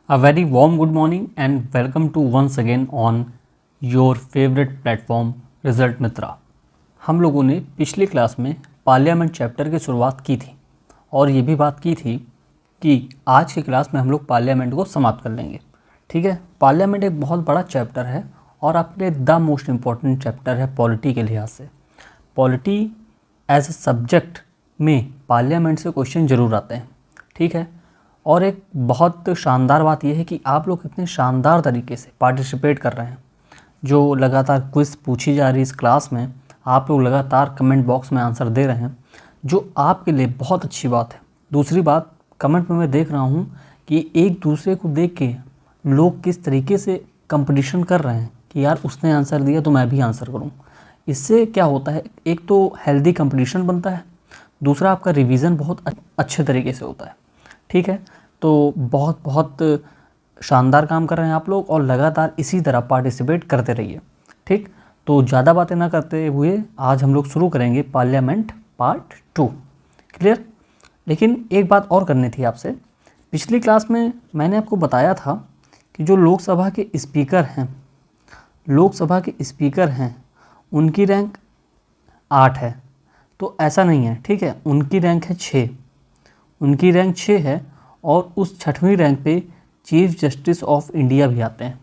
A very warm good morning and welcome to once again on your favorite platform Result Mitra। हम लोगों ने पिछली class में parliament chapter की शुरुआत की थी और ये भी बात की थी कि आज की क्लास में हम लोग पार्लियामेंट को समाप्त कर लेंगे। ठीक है, पार्लियामेंट एक बहुत बड़ा चैप्टर है और आपके द मोस्ट इम्पॉर्टेंट चैप्टर है पॉलिटी के लिहाज से। पॉलिटी एज ए सब्जेक्ट में पार्लियामेंट से क्वेश्चन ज़रूर आते हैं। ठीक है, और एक बहुत शानदार बात यह है कि आप लोग इतने शानदार तरीके से पार्टिसिपेट कर रहे हैं। जो लगातार क्विज़ पूछी जा रही है इस क्लास में, आप लोग लगातार कमेंट बॉक्स में आंसर दे रहे हैं, जो आपके लिए बहुत अच्छी बात है। दूसरी बात, कमेंट में मैं देख रहा हूँ कि एक दूसरे को देख के लोग किस तरीके से कंपटीशन कर रहे हैं कि यार उसने आंसर दिया तो मैं भी आंसर करूँ। इससे क्या होता है, एक तो हेल्दी कंपटीशन बनता है, दूसरा आपका रिवीजन बहुत अच्छे तरीके से होता है। ठीक है, तो बहुत बहुत शानदार काम कर रहे हैं आप लोग और लगातार इसी तरह पार्टिसिपेट करते रहिए। ठीक, तो ज़्यादा बातें ना करते हुए आज हम लोग शुरू करेंगे पार्लियामेंट पार्ट 2। क्लियर? लेकिन एक बात और करनी थी आपसे। पिछली क्लास में मैंने आपको बताया था कि जो लोकसभा के स्पीकर हैं उनकी रैंक 8 है। तो ऐसा नहीं है, ठीक है, उनकी रैंक है 6। उनकी रैंक 6 है और उस 6वीं रैंक पे चीफ जस्टिस ऑफ इंडिया भी आते हैं।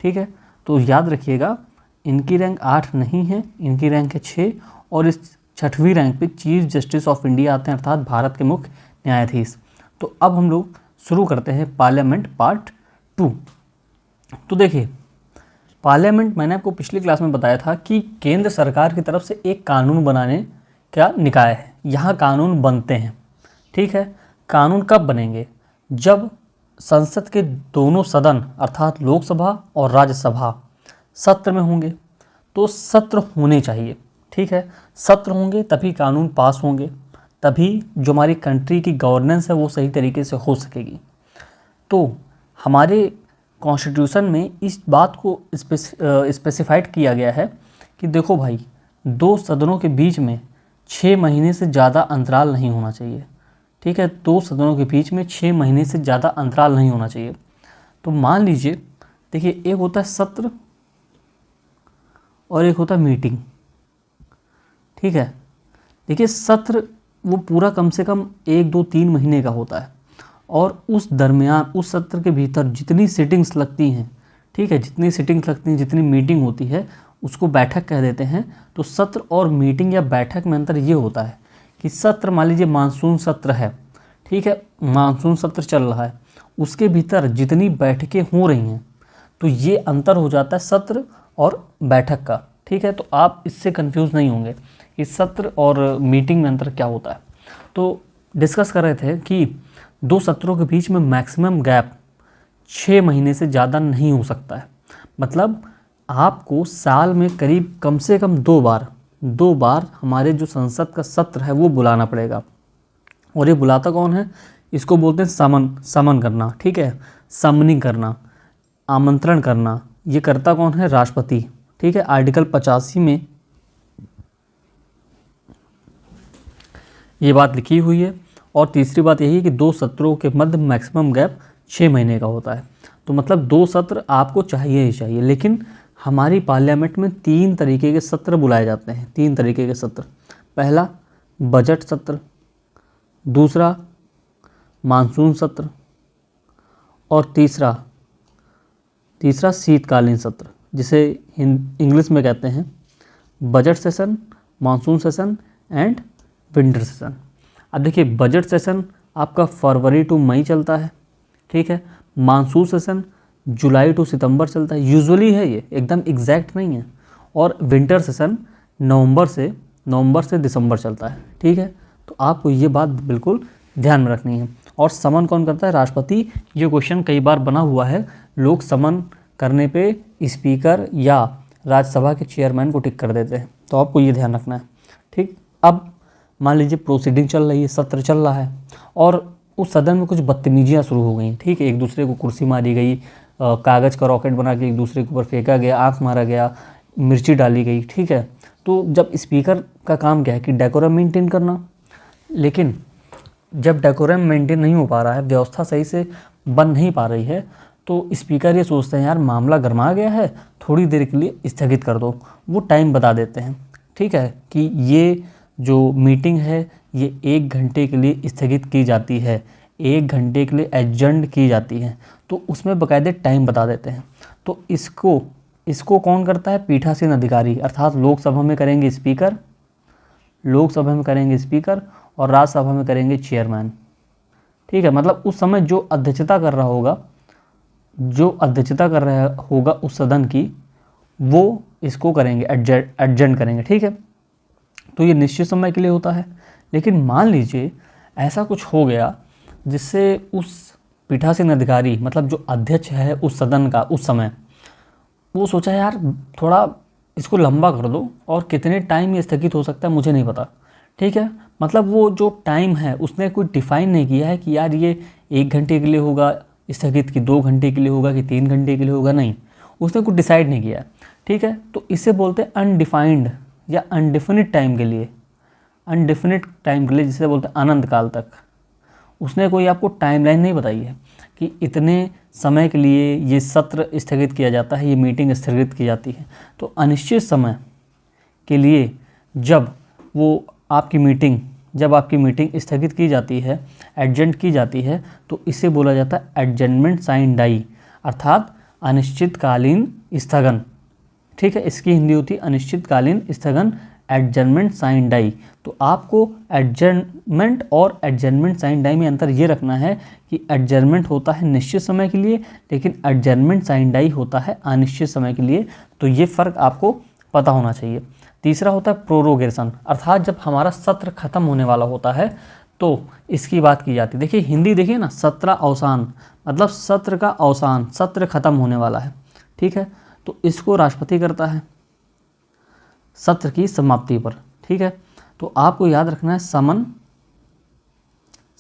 ठीक है, तो याद रखिएगा, इनकी रैंक 8 नहीं है, इनकी रैंक है 6 और इस 6वीं रैंक पे चीफ जस्टिस ऑफ इंडिया आते हैं, अर्थात भारत के मुख्य न्यायाधीश। तो अब हम लोग शुरू करते हैं पार्लियामेंट पार्ट 2। तो देखिए, पार्लियामेंट मैंने आपको पिछली क्लास में बताया था कि केंद्र सरकार की तरफ से एक कानून बनाने का निकाय है। यहाँ कानून बनते हैं। ठीक है, कानून कब बनेंगे? जब संसद के दोनों सदन अर्थात लोकसभा और राज्यसभा सत्र में होंगे। तो सत्र होने चाहिए। ठीक है, सत्र होंगे तभी कानून पास होंगे, तभी जो हमारी कंट्री की गवर्नेंस है वो सही तरीके से हो सकेगी। तो हमारे कॉन्स्टिट्यूशन में इस बात को स्पेसिफाइड किया गया है कि देखो भाई, दो सदनों के बीच में 6 महीने से ज़्यादा अंतराल नहीं होना चाहिए। ठीक है, 2 सदनों के बीच में 6 महीने से ज़्यादा अंतराल नहीं होना चाहिए। तो मान लीजिए, देखिए, एक होता है सत्र और एक होता है मीटिंग। ठीक है, देखिए, सत्र वो पूरा कम से कम 1, 2, 3 महीने का होता है और उस दरमियान उस सत्र के भीतर जितनी सिटिंग्स लगती हैं, ठीक है, जितनी सिटिंग्स लगती हैं, जितनी मीटिंग होती है उसको बैठक कह देते हैं। तो सत्र और मीटिंग या बैठक में अंतर ये होता है कि सत्र, मान लीजिए मानसून सत्र है, ठीक है, मानसून सत्र चल रहा है, उसके भीतर जितनी बैठकें हो रही हैं, तो ये अंतर हो जाता है सत्र और बैठक का। ठीक है, तो आप इससे कंफ्यूज नहीं होंगे कि सत्र और मीटिंग में अंतर क्या होता है। तो डिस्कस कर रहे थे कि 2 सत्रों के बीच में मैक्सिमम गैप 6 महीने से ज़्यादा नहीं हो सकता है। मतलब आपको साल में करीब कम से कम 2 बार हमारे जो संसद का सत्र है वो बुलाना पड़ेगा। और ये बुलाता कौन है? इसको बोलते हैं समन करना। ठीक है, समनिंग करना, आमंत्रण करना। ये करता कौन है? राष्ट्रपति। ठीक है, आर्टिकल 85 में ये बात लिखी हुई है। और तीसरी बात यही है कि 2 सत्रों के मध्य मैक्सिमम गैप 6 महीने का होता है। तो मतलब 2 सत्र आपको चाहिए ही चाहिए। लेकिन हमारी पार्लियामेंट में 3 तरीके के सत्र बुलाए जाते हैं। 3 तरीके के सत्र। पहला बजट सत्र, दूसरा मानसून सत्र और तीसरा शीतकालीन सत्र, जिसे इंग्लिश में कहते हैं budget session, monsoon session and winter session. अब देखिए, बजट सेशन आपका फरवरी टू मई चलता है। ठीक है, मानसून सेशन जुलाई टू सितंबर चलता है, यूजुअली है, ये एकदम एग्जैक्ट नहीं है। और विंटर सेशन नवंबर से दिसंबर चलता है। ठीक है, तो आपको ये बात बिल्कुल ध्यान में रखनी है। और समन कौन करता है? राष्ट्रपति। ये क्वेश्चन कई बार बना हुआ है, लोग समन करने पे स्पीकर या राज्यसभा के चेयरमैन को टिक कर देते हैं, तो आपको ये ध्यान रखना है। ठीक, अब मान लीजिए प्रोसीडिंग चल रही है, सत्र चल रहा है और उस सदन में कुछ बदतमीजियाँ शुरू हो गई। ठीक है, एक दूसरे को कुर्सी मारी गई, कागज़ का रॉकेट बना के एक दूसरे के ऊपर फेंका गया, आँख मारा गया, मिर्ची डाली गई। ठीक है, तो जब स्पीकर का काम क्या है कि डेकोरम मेंटेन करना, लेकिन जब डेकोरम मेंटेन नहीं हो पा रहा है, व्यवस्था सही से बन नहीं पा रही है, तो स्पीकर ये सोचते हैं यार मामला गरमा गया है, थोड़ी देर के लिए स्थगित कर दो। वो टाइम बता देते हैं, ठीक है, कि ये जो मीटिंग है ये 1 घंटे के लिए स्थगित की जाती है, 1 घंटे के लिए एडजर्न की जाती है, तो उसमें बाकायदे टाइम बता देते हैं। तो इसको कौन करता है? पीठासीन अधिकारी, अर्थात लोकसभा में करेंगे स्पीकर, लोकसभा में करेंगे स्पीकर और राज्यसभा में करेंगे चेयरमैन, ठीक है। मतलब उस समय जो अध्यक्षता कर रहा होगा उस सदन की, वो इसको करेंगे, एडजर्न करेंगे, ठीक है। तो ये निश्चित समय के लिए होता है। लेकिन मान लीजिए ऐसा कुछ हो गया जिससे उस पीठासीन अधिकारी, मतलब जो अध्यक्ष है उस सदन का, उस समय वो सोचा यार थोड़ा इसको लंबा कर दो, और कितने टाइम ये स्थगित हो सकता है मुझे नहीं पता, ठीक है। मतलब वो जो टाइम है उसने कोई डिफ़ाइन नहीं किया है कि यार ये 1 घंटे के लिए होगा स्थगित, कि 2 घंटे के लिए होगा, कि 3 घंटे के लिए होगा, नहीं, उसने कुछ डिसाइड नहीं किया, ठीक है। तो इसे बोलते हैं अनडिफाइंड या अनडिफिनिट टाइम के लिए, अनडिफिनिट टाइम के लिए जिसे बोलते हैं अनंत काल तक। उसने कोई आपको टाइमलाइन नहीं बताई है कि इतने समय के लिए ये सत्र स्थगित किया जाता है, ये मीटिंग स्थगित की जाती है। तो अनिश्चित समय के लिए जब आपकी मीटिंग स्थगित की जाती है, एडजर्न की जाती है, तो इसे बोला जाता है एडजर्नमेंट साइन डाई, अर्थात अनिश्चितकालीन स्थगन, ठीक है। इसकी हिंदी होती है अनिश्चितकालीन स्थगन, एडजर्नमेंट साइन डाई। तो आपको एडजर्नमेंट और एडजर्नमेंट साइन डाई में अंतर ये रखना है कि एडजर्नमेंट होता है निश्चित समय के लिए, लेकिन एडजर्नमेंट साइन डाई होता है अनिश्चित समय के लिए। तो ये फ़र्क आपको पता होना चाहिए। तीसरा होता है प्रोरोगेशन, अर्थात जब हमारा सत्र खत्म होने वाला होता है तो इसकी बात की जाती है। देखिए हिंदी देखिए ना, सत्र अवसान, मतलब सत्र का अवसान, सत्र खत्म होने वाला है, ठीक है। तो इसको राष्ट्रपति करता है सत्र की समाप्ति पर, ठीक है। तो आपको याद रखना है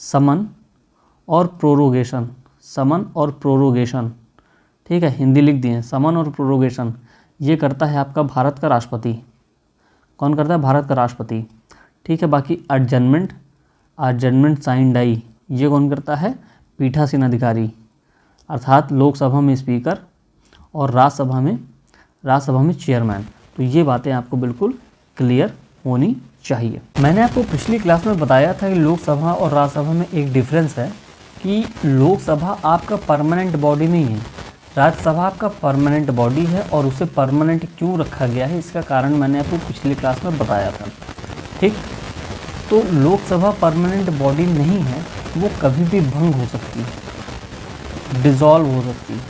समन और प्रोरोगेशन, समन और प्रोरोगेशन, ठीक है। हिंदी लिख दिए, समन और प्रोरोगेशन ये करता है आपका भारत का राष्ट्रपति। कौन करता है? भारत का राष्ट्रपति, ठीक है। बाकी एडजर्नमेंट साइन डाई ये कौन करता है? पीठासीन अधिकारी, अर्थात लोकसभा में स्पीकर और राज्यसभा में चेयरमैन। तो ये बातें आपको बिल्कुल क्लियर होनी चाहिए। मैंने आपको पिछली क्लास में बताया था कि लोकसभा और राज्यसभा में एक डिफरेंस है कि लोकसभा आपका परमानेंट बॉडी नहीं है, राज्यसभा आपका परमानेंट बॉडी है। और उसे परमानेंट क्यों रखा गया है इसका कारण मैंने आपको पिछली क्लास में बताया था, ठीक। तो लोकसभा परमानेंट बॉडी नहीं है, वो कभी भी भंग हो सकती है, डिज़ोल्व हो सकती है,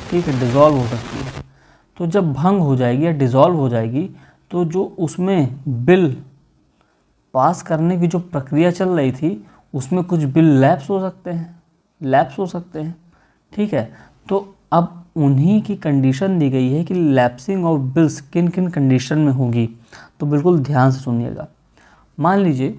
ठीक है, डिज़ोल्व हो सकती है। तो जब भंग हो जाएगी या डिज़ोल्व हो जाएगी तो जो उसमें बिल पास करने की जो प्रक्रिया चल रही थी उसमें कुछ बिल लैप्स हो सकते हैं, ठीक है। तो अब उन्हीं की कंडीशन दी गई है कि लैप्सिंग ऑफ बिल्स किन किन कंडीशन में होगी, तो बिल्कुल ध्यान से सुनिएगा। मान लीजिए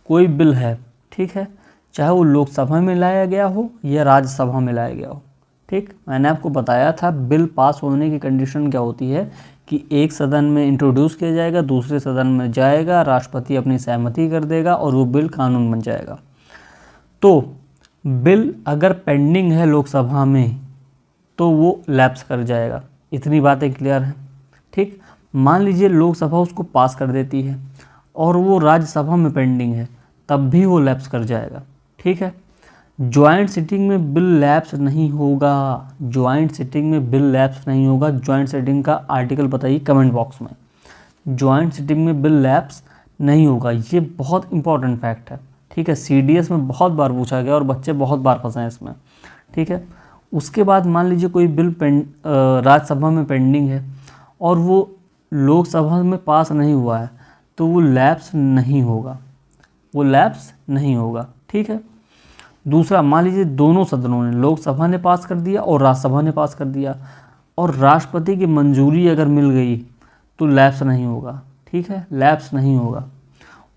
कोई बिल है, ठीक है, चाहे वो लोकसभा में लाया गया हो या राज्यसभा में लाया गया हो, ठीक। मैंने आपको बताया था बिल पास होने की कंडीशन क्या होती है कि एक सदन में इंट्रोड्यूस किया जाएगा, दूसरे सदन में जाएगा, राष्ट्रपति अपनी सहमति कर देगा और वो बिल कानून बन जाएगा। तो बिल अगर पेंडिंग है लोकसभा में तो वो लैप्स कर जाएगा। इतनी बातें क्लियर हैं, ठीक। मान लीजिए लोकसभा उसको पास कर देती है और वो राज्यसभा में पेंडिंग है, तब भी वो लैप्स कर जाएगा, ठीक है। ज्वाइंट सिटिंग में बिल लैप्स नहीं होगा, ज्वाइंट सिटिंग में बिल लैप्स नहीं होगा। ज्वाइंट सिटिंग का आर्टिकल बताइए कमेंट बॉक्स में। ज्वाइंट सिटिंग में बिल लैप्स नहीं होगा, ये बहुत इंपॉर्टेंट फैक्ट है, ठीक है। सीडीएस में बहुत बार पूछा गया और बच्चे बहुत बार फंसे हैं इसमें, ठीक है। उसके बाद मान लीजिए कोई बिल राज्यसभा में पेंडिंग है और वो लोकसभा में पास नहीं हुआ है, तो वो लैप्स नहीं होगा, ठीक है। दूसरा, मान लीजिए दोनों सदनों ने, लोकसभा ने पास कर दिया और राज्यसभा ने पास कर दिया, और राष्ट्रपति की मंजूरी अगर मिल गई तो लैप्स नहीं होगा, ठीक है, लैप्स नहीं होगा।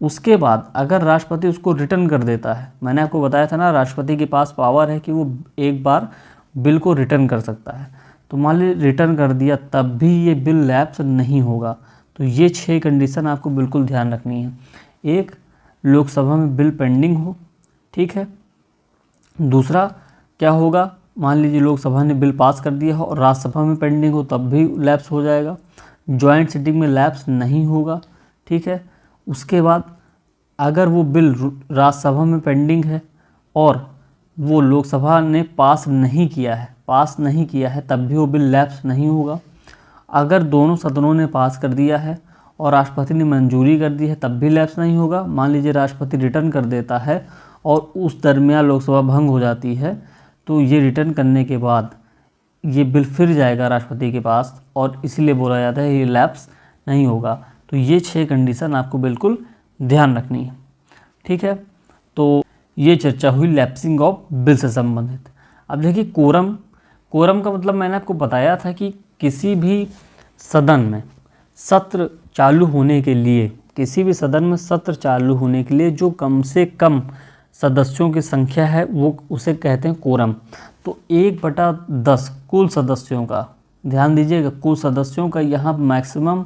उसके बाद अगर राष्ट्रपति उसको रिटर्न कर देता है, मैंने आपको बताया था ना राष्ट्रपति के पास पावर है कि वो एक बार बिल को रिटर्न कर सकता है, तो मान लीजिए रिटर्न कर दिया तब भी ये बिल लैप्स नहीं होगा। तो ये 6 कंडीशन आपको बिल्कुल ध्यान रखनी है। एक, लोकसभा में बिल पेंडिंग हो, ठीक है। दूसरा, क्या होगा, मान लीजिए लोकसभा ने बिल पास कर दिया हो और राज्यसभा में पेंडिंग हो तब भी लैप्स हो जाएगा। जॉइंट सिटिंग में लैप्स नहीं होगा, ठीक है। उसके बाद अगर वो बिल राज्यसभा में पेंडिंग है और वो लोकसभा ने पास नहीं किया है तब भी वो बिल लैप्स नहीं होगा। अगर दोनों सदनों ने पास कर दिया है और राष्ट्रपति ने मंजूरी कर दी है तब भी लैप्स नहीं होगा। मान लीजिए राष्ट्रपति रिटर्न कर देता है और उस दरमियान लोकसभा भंग हो जाती है, तो ये रिटर्न करने के बाद ये बिल फिर जाएगा राष्ट्रपति के पास और इसलिए बोला जाता है ये लैप्स नहीं होगा। तो ये 6 कंडीशन आपको बिल्कुल ध्यान रखनी है, ठीक है। तो ये चर्चा हुई लैप्सिंग ऑफ बिल से संबंधित। अब देखिए कोरम का मतलब मैंने आपको बताया था कि किसी भी सदन में सत्र चालू होने के लिए जो कम से कम सदस्यों की संख्या है वो उसे कहते हैं कोरम। तो 1/10 कुल सदस्यों का, ध्यान दीजिएगा, कुल सदस्यों का, यहाँ मैक्सिमम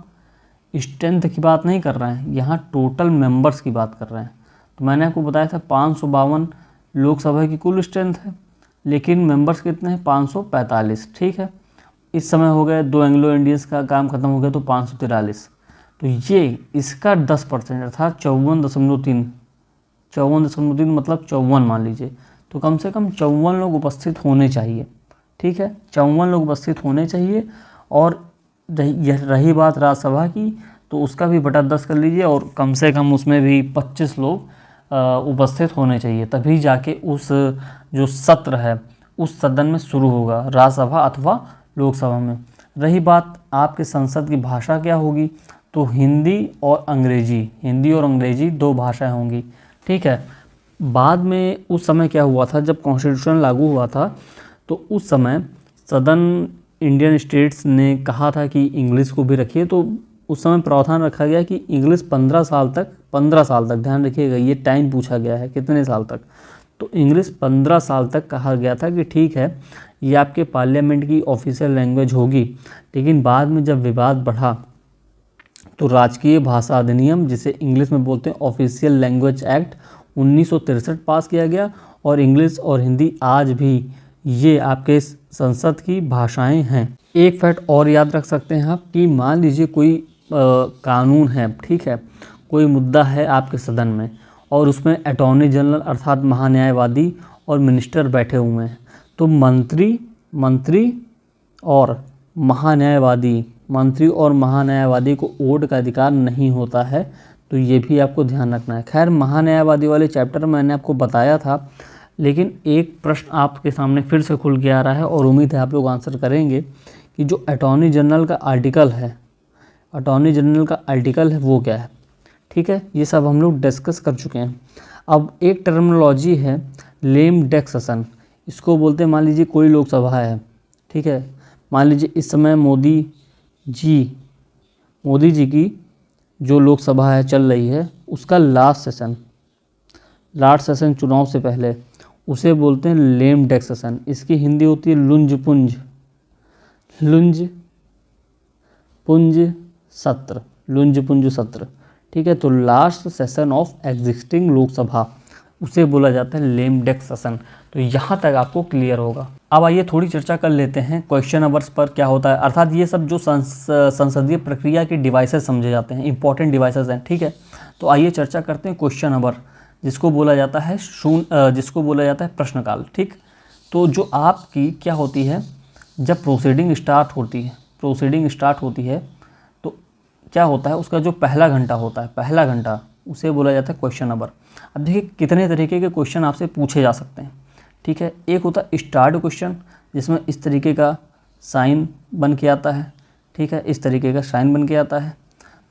स्ट्रेंथ की बात नहीं कर रहे हैं, यहाँ टोटल मेंबर्स की बात कर रहे हैं। तो मैंने आपको बताया था 552 लोकसभा की कुल स्ट्रेंथ है, लेकिन मेंबर्स कितने हैं, 545, ठीक है। इस समय हो गए 2 एंग्लो इंडियंस का काम खत्म हो गया तो 543। तो ये इसका 10% अर्थात 54.3 मतलब 54 मान लीजिए। तो कम से कम 54 लोग उपस्थित होने चाहिए, ठीक है, 54 लोग उपस्थित होने चाहिए। और रही बात राज्यसभा की, तो उसका भी बटा 10 कर लीजिए और कम से कम उसमें भी 25 लोग उपस्थित होने चाहिए, तभी जाके उस जो सत्र है उस सदन में शुरू होगा, राज्यसभा अथवा लोकसभा में। रही बात आपके संसद की भाषा क्या होगी, तो हिंदी और अंग्रेजी 2 भाषाएं होंगी, ठीक है। बाद में उस समय क्या हुआ था, जब कॉन्स्टिट्यूशन लागू हुआ था तो उस समय सदन इंडियन स्टेट्स ने कहा था कि इंग्लिश को भी रखिए। तो उस समय प्रावधान रखा गया कि इंग्लिश 15 साल तक, ध्यान रखिएगा ये टाइम पूछा गया है कितने साल तक, तो इंग्लिश 15 साल तक कहा गया था कि ठीक है ये आपके पार्लियामेंट की ऑफिशियल लैंग्वेज होगी। लेकिन बाद में जब विवाद बढ़ा तो राजकीय भाषा अधिनियम, जिसे इंग्लिश में बोलते हैं ऑफिशियल लैंग्वेज एक्ट 1963 पास किया गया, और इंग्लिश और हिंदी आज भी ये आपके संसद की भाषाएं हैं। एक फैक्ट और याद रख सकते हैं आप कि मान लीजिए कोई कानून है, ठीक है, कोई मुद्दा है आपके सदन में और उसमें अटॉर्नी जनरल अर्थात महान्यायवादी और मिनिस्टर बैठे हुए हैं, तो मंत्री और महान्यायवादी को वोट का अधिकार नहीं होता है। तो ये भी आपको ध्यान रखना है। खैर महान्यायवादी वाले चैप्टर मैंने आपको बताया था, लेकिन एक प्रश्न आपके सामने फिर से खुल के आ रहा है और उम्मीद है आप लोग आंसर करेंगे कि जो अटॉर्नी जनरल का आर्टिकल है वो क्या है, ठीक है। ये सब हम लोग डिस्कस कर चुके हैं। अब एक टर्मिनोलॉजी है लेम डेक सेशन, इसको बोलते हैं, मान लीजिए कोई लोकसभा है, ठीक है, मान लीजिए इस समय मोदी जी की जो लोकसभा है चल रही है उसका लास्ट सेशन चुनाव से पहले, उसे बोलते हैं लेम डेक सेशन। इसकी हिंदी होती है लुंज पुंज सत्र, ठीक है। तो last session of existing Lok Sabha उसे बोला जाता है लेम डेक सेशन। तो यहाँ तक आपको क्लियर होगा। अब आइए थोड़ी चर्चा कर लेते हैं क्वेश्चन आवर्स पर क्या होता है, अर्थात ये सब जो संसदीय प्रक्रिया के डिवाइसेस समझे जाते हैं, इंपॉर्टेंट डिवाइसेस हैं, ठीक है। तो आइए चर्चा करते हैं क्वेश्चन आवर, जिसको बोला जाता है प्रश्नकाल, ठीक। तो जो आपकी क्या होती है, जब प्रोसीडिंग स्टार्ट होती है तो क्या होता है, उसका जो पहला घंटा उसे बोला जाता है क्वेश्चन आवर। अब देखिए कितने तरीके के क्वेश्चन आपसे पूछे जा सकते हैं, ठीक है। एक होता है स्टार्ट क्वेश्चन, जिसमें इस तरीके का साइन बन के आता है, ठीक है, इस तरीके का साइन बन के आता है।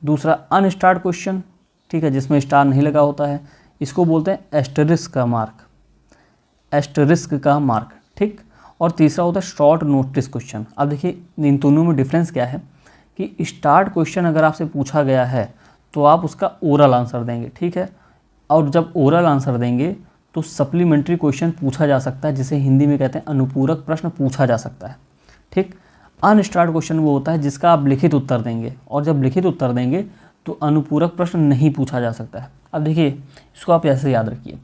दूसरा अनस्टार्ट क्वेश्चन, ठीक है, जिसमें स्टार नहीं लगा होता है, इसको बोलते हैं एस्टरिस्क का मार्क, ठीक। और तीसरा होता है शॉर्ट नोटिस क्वेश्चन। अब देखिए इन दोनों में डिफरेंस क्या है कि स्टार्ट क्वेश्चन अगर आपसे पूछा गया है तो आप उसका ओरल आंसर देंगे, ठीक है। और जब ओरल आंसर देंगे तो सप्लीमेंट्री क्वेश्चन पूछा जा सकता है, जिसे हिंदी में कहते हैं अनुपूरक प्रश्न पूछा जा सकता है, ठीक। अनस्टार्ट क्वेश्चन वो होता है जिसका आप लिखित उत्तर देंगे, और जब लिखित उत्तर देंगे तो अनुपूरक प्रश्न नहीं पूछा जा सकता है। अब देखिए इसको आप ऐसे याद रखिए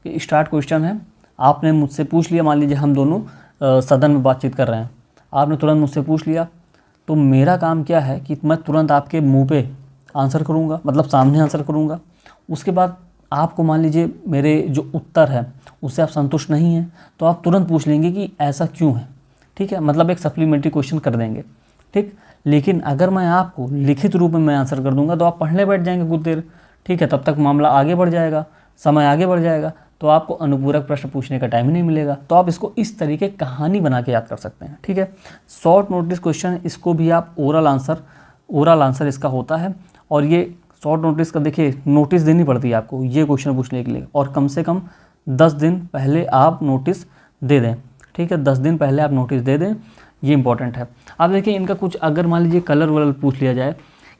कि स्टार्ट क्वेश्चन है आपने मुझसे पूछ लिया, मान लीजिए हम दोनों सदन में बातचीत कर रहे हैं, आपने तुरंत मुझसे पूछ लिया, तो मेरा काम क्या है कि मैं तुरंत आपके मुंह पे आंसर करूँगा, मतलब सामने आंसर करूँगा। उसके बाद आपको मान लीजिए मेरे जो उत्तर है उससे आप संतुष्ट नहीं हैं, तो आप तुरंत पूछ लेंगे कि ऐसा क्यों है, ठीक है, मतलब एक सप्लीमेंट्री क्वेश्चन कर देंगे, ठीक। लेकिन अगर मैं आपको लिखित रूप में मैं आंसर कर दूंगा तो आप पढ़ने बैठ जाएंगे कुछ देर, ठीक है, तब तक मामला आगे बढ़ जाएगा, समय आगे बढ़ जाएगा, तो आपको अनुपूरक प्रश्न पूछने का टाइम ही नहीं मिलेगा। तो आप इसको इस तरीके कहानी बना के याद कर सकते हैं, ठीक है। शॉर्ट नोटिस क्वेश्चन, इसको भी आप ओरल आंसर इसका होता है। और ये शॉर्ट नोटिस का देखिए नोटिस देनी पड़ती है आपको ये क्वेश्चन पूछने के लिए, और कम से कम 10 दिन पहले आप नोटिस दे दें, ठीक है, 10 दिन पहले आप नोटिस दे दें, ये इंपॉर्टेंट है। अब देखिए इनका कुछ अगर मान लीजिए कलर वलर पूछ लिया जाए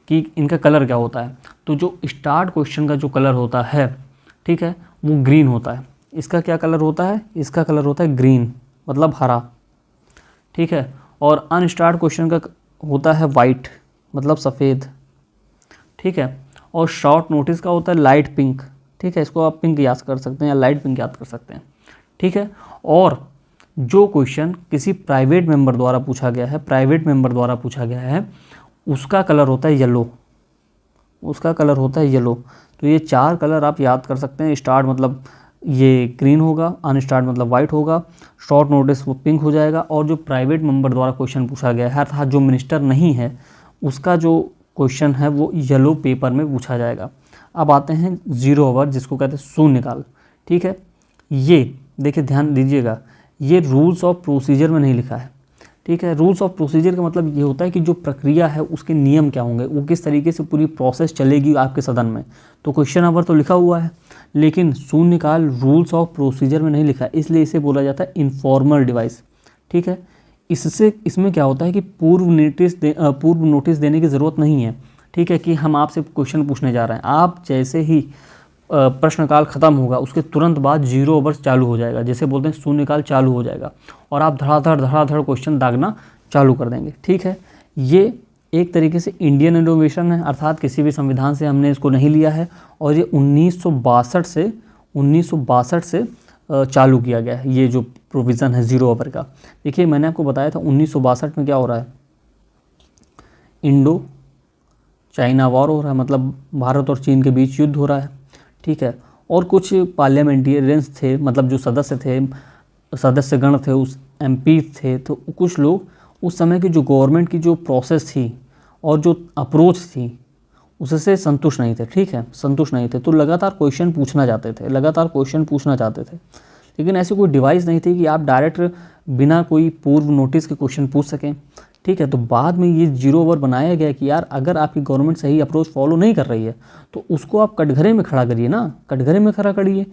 कि इनका कलर क्या होता है, तो जो स्टार्ट क्वेश्चन का जो कलर होता है, ठीक है, वो ग्रीन होता है। इसका क्या कलर होता है, इसका कलर होता है ग्रीन, मतलब हरा, ठीक है। और अनस्टार्ट क्वेश्चन का होता है वाइट, मतलब सफ़ेद, ठीक है। और शॉर्ट नोटिस का होता है लाइट पिंक, ठीक है, इसको आप पिंक याद कर सकते हैं या लाइट पिंक याद कर सकते हैं, ठीक है। और जो क्वेश्चन किसी प्राइवेट मेंबर द्वारा पूछा गया है, उसका कलर होता है येलो, उसका कलर होता है येलो। तो ये 4 कलर आप याद कर सकते हैं। स्टार्ट मतलब ये ग्रीन होगा, अनस्टार्ट मतलब वाइट होगा, शॉर्ट नोटिस वो पिंक हो जाएगा, और जो प्राइवेट मेंबर द्वारा क्वेश्चन पूछा गया है अर्थात जो मिनिस्टर नहीं है उसका जो क्वेश्चन है वो येलो पेपर में पूछा जाएगा। अब आते हैं 0 ओवर, जिसको कहते हैं शून्यकाल, ठीक है। ये देखिए ध्यान दीजिएगा, ये रूल्स ऑफ प्रोसीजर में नहीं लिखा है, ठीक है। रूल्स ऑफ प्रोसीजर का मतलब ये होता है कि जो प्रक्रिया है उसके नियम क्या होंगे, वो किस तरीके से पूरी प्रोसेस चलेगी आपके सदन में। तो क्वेश्चन नंबर तो लिखा हुआ है, लेकिन शून्यकाल रूल्स ऑफ प्रोसीजर में नहीं लिखा है, इसलिए इसे बोला जाता है इनफॉर्मल डिवाइस, ठीक है। इसमें क्या होता है कि पूर्व नोटिस देने की ज़रूरत नहीं है, ठीक है, कि हम आपसे क्वेश्चन पूछने जा रहे हैं। आप जैसे ही प्रश्नकाल ख़त्म होगा उसके तुरंत बाद 0 ओवर चालू हो जाएगा, जैसे बोलते हैं शून्यकाल चालू हो जाएगा, और आप धड़ाधड़ क्वेश्चन दागना चालू कर देंगे, ठीक है। ये एक तरीके से इंडियन इनोवेशन है, अर्थात किसी भी संविधान से हमने इसको नहीं लिया है, और ये 1962 से चालू किया गया है, ये जो प्रोविज़न है 0 ओवर का। देखिए मैंने आपको बताया था 1962 में क्या हो रहा है, इंडो चाइना वॉर हो रहा है, मतलब भारत और चीन के बीच युद्ध हो रहा है, ठीक है। और कुछ पार्लियामेंटेरियंस थे, मतलब जो सदस्यगण थे, उस एमपी थे, तो कुछ लोग उस समय की जो गवर्नमेंट की जो प्रोसेस थी और जो अप्रोच थी उससे संतुष्ट नहीं थे, ठीक है, संतुष्ट नहीं थे, तो लगातार क्वेश्चन पूछना चाहते थे, लेकिन ऐसी कोई डिवाइस नहीं थी कि आप डायरेक्ट बिना कोई पूर्व नोटिस के क्वेश्चन पूछ सकें, ठीक है। तो बाद में ये 0 ओवर बनाया गया कि यार अगर आपकी गवर्नमेंट सही अप्रोच फॉलो नहीं कर रही है तो उसको आप कटघरे में खड़ा करिए ना, कटघरे में खड़ा करिए।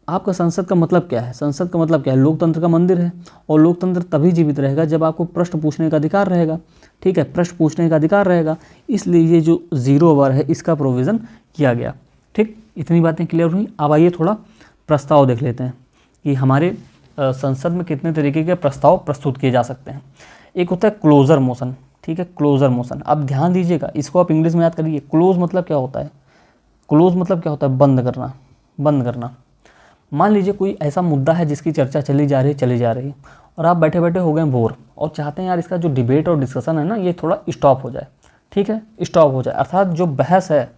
आपका संसद का मतलब क्या है, संसद का मतलब क्या है, लोकतंत्र का मंदिर है, और लोकतंत्र तभी जीवित रहेगा जब आपको प्रश्न पूछने का अधिकार रहेगा, ठीक है, प्रश्न पूछने का अधिकार रहेगा। इसलिए ये जो 0 ओवर है इसका प्रोविज़न किया गया, ठीक। इतनी बातें क्लियर हुई। अब आइए थोड़ा प्रस्ताव देख लेते हैं कि हमारे संसद में कितने तरीके के प्रस्ताव प्रस्तुत किए जा सकते हैं। एक होता है क्लोजर मोशन, ठीक है, क्लोजर मोशन। अब ध्यान दीजिएगा, इसको आप इंग्लिश में याद करिए। क्लोज मतलब क्या होता है, बंद करना। मान लीजिए कोई ऐसा मुद्दा है जिसकी चर्चा चली जा रही, और आप बैठे बैठे हो गए बोर और चाहते हैं यार इसका जो डिबेट और डिस्कशन है ना ये थोड़ा स्टॉप हो जाए, ठीक है, स्टॉप हो जाए, अर्थात जो बहस है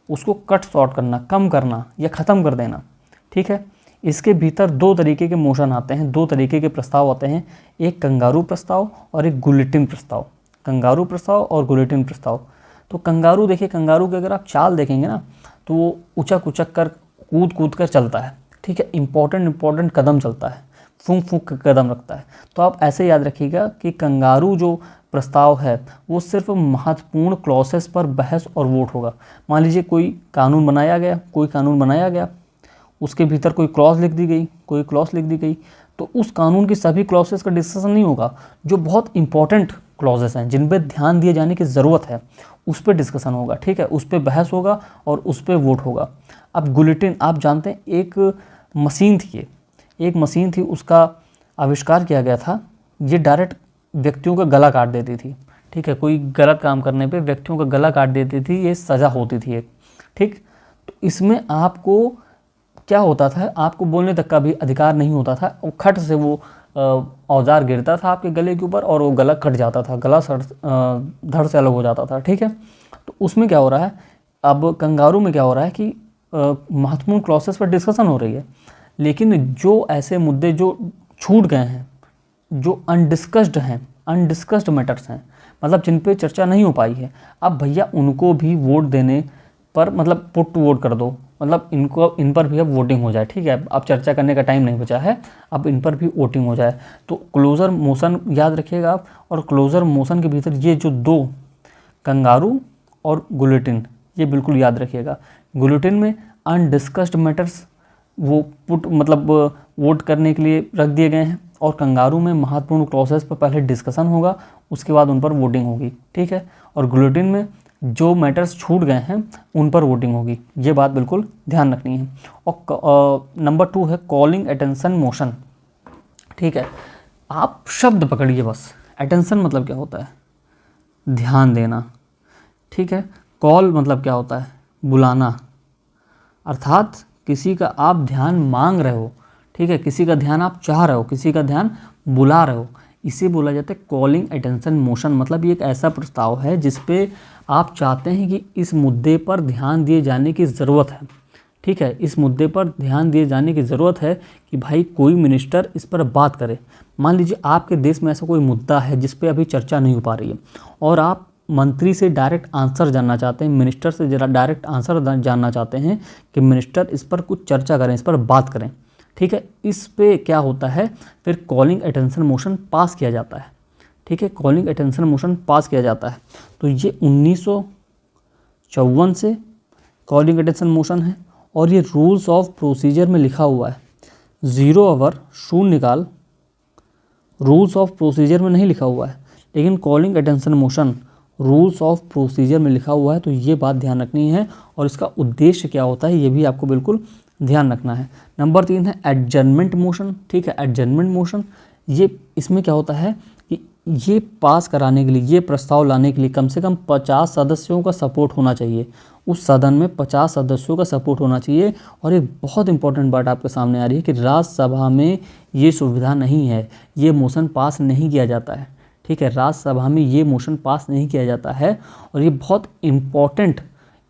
उसको कट शॉर्ट करना, कम करना या ख़त्म कर देना, ठीक है। इसके भीतर 2 तरीके के मोशन आते हैं, 2 तरीके के प्रस्ताव आते हैं, एक कंगारू प्रस्ताव और एक गुलेटिन प्रस्ताव। कंगारू प्रस्ताव और गुलेटिन प्रस्ताव। तो कंगारू देखिए, कंगारू के अगर आप चाल देखेंगे ना तो वो उचक उचक कर कूद कर चलता है, ठीक है, इंपॉर्टेंट कदम चलता है, फूंक कर कदम रखता है। तो आप ऐसे याद रखिएगा कि कंगारू जो प्रस्ताव है वो सिर्फ महत्वपूर्ण क्लॉसेस पर बहस और वोट होगा। मान लीजिए कोई कानून बनाया गया, उसके भीतर कोई क्लॉज लिख दी गई, तो उस कानून की सभी क्लॉसेस का डिस्कशन नहीं होगा। जो बहुत इंपॉर्टेंट क्लॉजेस हैं जिन पे ध्यान दिए जाने की ज़रूरत है उस पर डिस्कशन होगा, ठीक है, उस पर बहस होगा और उस पर वोट होगा। अब बुलेटिन आप जानते हैं एक मशीन थी, उसका आविष्कार किया गया था, ये डायरेक्ट व्यक्तियों का गला काट देती थी, ठीक है, कोई गलत काम करने पे व्यक्तियों का गला काट देती थी, ये सज़ा होती थी एक, ठीक। तो इसमें आपको क्या होता था, आपको बोलने तक का भी अधिकार नहीं होता था, और खट से वो औजार गिरता था आपके गले के ऊपर और वो गला कट जाता था, गला धड़ से अलग हो जाता था। ठीक है, तो उसमें क्या हो रहा है, अब कंगारू में क्या हो रहा है कि महत्वपूर्ण क्लॉसेस पर डिस्कशन हो रही है, लेकिन जो ऐसे मुद्दे जो छूट गए हैं, जो अनडिस्कस्ड मैटर्स हैं, मतलब जिन पे चर्चा नहीं हो पाई है, अब भैया उनको भी वोट देने पर मतलब पुट टू वोट कर दो, मतलब इन पर भी अब वोटिंग हो जाए। ठीक है, अब चर्चा करने का टाइम नहीं बचा है, अब इन पर भी वोटिंग हो जाए। तो क्लोजर मोशन याद रखिएगा आप, और क्लोजर मोशन के भीतर ये जो दो, कंगारू और गुलेटिन, ये बिल्कुल याद रखिएगा। गुलेटिन में अनडिस्कस्ड मैटर्स वो पुट मतलब वोट करने के लिए रख दिए गए हैं, और कंगारू में महत्वपूर्ण क्लॉसेस पर पहले डिस्कशन होगा, उसके बाद उन पर वोटिंग होगी। ठीक है, और गुलेटिन में जो मैटर्स छूट गए हैं उन पर वोटिंग होगी। ये बात बिल्कुल ध्यान रखनी है। और नंबर 2 है कॉलिंग अटेंशन मोशन। ठीक है, आप शब्द पकड़िए बस। अटेंशन मतलब क्या होता है, ध्यान देना। ठीक है, कॉल मतलब क्या होता है, बुलाना, अर्थात किसी का आप ध्यान मांग रहे हो। ठीक है, किसी का ध्यान आप चाह रहे हो, किसी का ध्यान बुला रहे हो, इसे बोला जाता है कॉलिंग अटेंशन मोशन। मतलब ये एक ऐसा प्रस्ताव है जिस पे आप चाहते हैं कि इस मुद्दे पर ध्यान दिए जाने की ज़रूरत है। ठीक है, इस मुद्दे पर ध्यान दिए जाने की ज़रूरत है कि भाई कोई मिनिस्टर इस पर बात करे। मान लीजिए आपके देश में ऐसा कोई मुद्दा है जिस पे अभी चर्चा नहीं हो पा रही है, और आप मंत्री से डायरेक्ट आंसर जानना चाहते हैं, मिनिस्टर से जरा डायरेक्ट आंसर जानना चाहते हैं कि मिनिस्टर इस पर कुछ चर्चा करें, इस पर बात करें। ठीक है, इस पे क्या होता है, फिर कॉलिंग अटेंशन मोशन पास किया जाता है। ठीक है, कॉलिंग अटेंशन मोशन पास किया जाता है। तो ये 1954 से कॉलिंग अटेंशन मोशन है, और ये रूल्स ऑफ प्रोसीजर में लिखा हुआ है। 0 ओवर शून्यकाल रूल्स ऑफ प्रोसीजर में नहीं लिखा हुआ है, लेकिन calling attention motion rules of procedure में लिखा हुआ है। तो ये बात ध्यान रखनी है, और इसका उद्देश्य क्या होता है ये भी आपको बिल्कुल ध्यान रखना है। नंबर 3 है एडजर्नमेंट मोशन। ठीक है, एडजर्नमेंट मोशन, ये इसमें क्या होता है कि ये पास कराने के लिए, ये प्रस्ताव लाने के लिए कम से कम 50 सदस्यों का सपोर्ट होना चाहिए। उस सदन में 50 सदस्यों का सपोर्ट होना चाहिए। और एक बहुत इंपॉर्टेंट बात आपके सामने आ रही है कि राज्यसभा में ये सुविधा नहीं है, ये मोशन पास नहीं किया जाता है। ठीक है, राज्यसभा में ये मोशन पास नहीं किया जाता है, और ये बहुत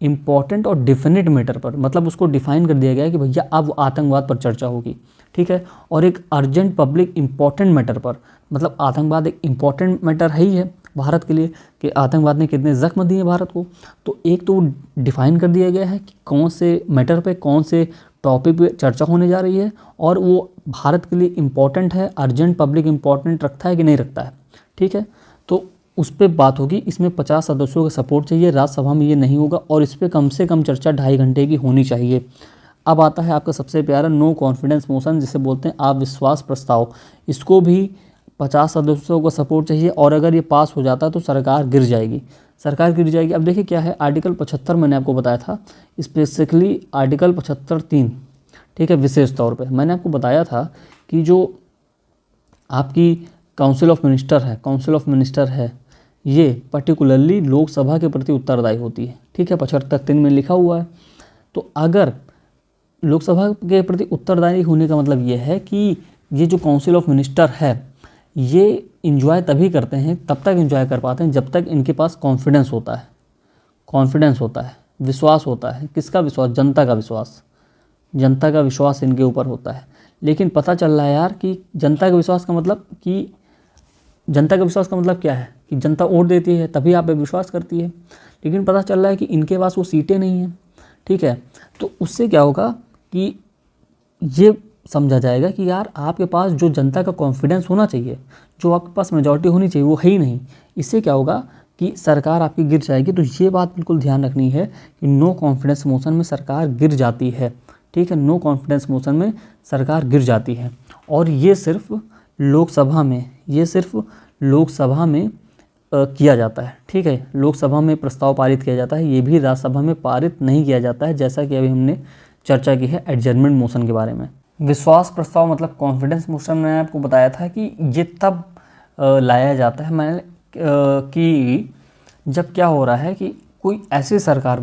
इम्पॉर्टेंट और डिफिनिट मैटर पर, मतलब उसको डिफाइन कर दिया गया है कि भैया अब आतंकवाद पर चर्चा होगी। ठीक है, और एक अर्जेंट पब्लिक इम्पॉर्टेंट मैटर पर, मतलब आतंकवाद एक इम्पॉर्टेंट मैटर है ही है भारत के लिए, कि आतंकवाद ने कितने जख्म दिए भारत को। तो एक तो डिफाइन कर दिया गया है कि कौन से मैटर पे, कौन से टॉपिक पे चर्चा होने जा रही है, और वो भारत के लिए इम्पॉर्टेंट है, अर्जेंट पब्लिक इम्पॉर्टेंट रखता है कि नहीं रखता है। ठीक है, तो उस पर बात होगी। इसमें 50 सदस्यों का सपोर्ट चाहिए, राज्यसभा में ये नहीं होगा, और इस पर कम से कम चर्चा 2.5 घंटे की होनी चाहिए। अब आता है आपका सबसे प्यारा नो कॉन्फिडेंस मोशन, जिसे बोलते हैं अविश्वास प्रस्ताव। इसको भी 50 सदस्यों का सपोर्ट चाहिए, और अगर ये पास हो जाता है तो सरकार गिर जाएगी। अब देखिए क्या है, आर्टिकल 75 मैंने आपको बताया था, स्पेसिफिकली आर्टिकल 75(3). ठीक है, विशेष तौर पे मैंने आपको बताया था कि जो आपकी काउंसिल ऑफ मिनिस्टर है, ये पर्टिकुलरली लोकसभा के प्रति उत्तरदायी होती है। ठीक है, 75(3) में लिखा हुआ है। तो अगर लोकसभा के प्रति उत्तरदायी होने का मतलब ये है कि ये जो काउंसिल ऑफ मिनिस्टर है, ये इंजॉय तभी करते हैं, तब तक इंजॉय कर पाते हैं जब तक इनके पास कॉन्फिडेंस होता है, विश्वास होता है। किसका विश्वास? जनता का विश्वास इनके ऊपर होता है। लेकिन पता चल रहा है यार कि जनता का विश्वास का मतलब क्या है कि जनता वोट देती है तभी आप पे विश्वास करती है। लेकिन पता चल रहा है कि इनके पास वो सीटें नहीं हैं। ठीक है, तो उससे क्या होगा कि ये समझा जाएगा कि यार आपके पास जो जनता का कॉन्फिडेंस होना चाहिए, जो आपके पास मेजॉरिटी होनी चाहिए, वो है ही नहीं। इससे क्या होगा कि सरकार आपकी गिर जाएगी। तो ये बात बिल्कुल ध्यान रखनी है कि नो कॉन्फिडेंस मोशन में सरकार गिर जाती है। ठीक है, नो कॉन्फिडेंस मोशन में सरकार गिर जाती है, और ये सिर्फ लोकसभा में किया जाता है। ठीक है, लोकसभा में प्रस्ताव पारित किया जाता है, ये भी राज्यसभा में पारित नहीं किया जाता है, जैसा कि अभी हमने चर्चा की है एडजर्नमेंट मोशन के बारे में। विश्वास प्रस्ताव मतलब कॉन्फिडेंस मोशन, मैंने आपको बताया था कि ये तब लाया जाता है कि जब क्या हो रहा है कि कोई ऐसी सरकार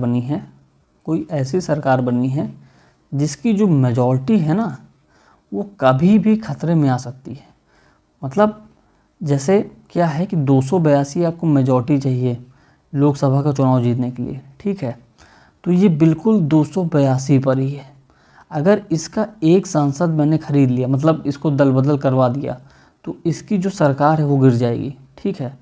बनी है जिसकी जो मेजॉरिटी है ना वो कभी भी खतरे में आ सकती है। मतलब जैसे क्या है कि 282 आपको मेजॉरिटी चाहिए लोकसभा का चुनाव जीतने के लिए, ठीक है, तो ये बिल्कुल 282 पर ही है। अगर इसका एक सांसद मैंने खरीद लिया, मतलब इसको दल बदल करवा दिया, तो इसकी जो सरकार है वो गिर जाएगी, ठीक है।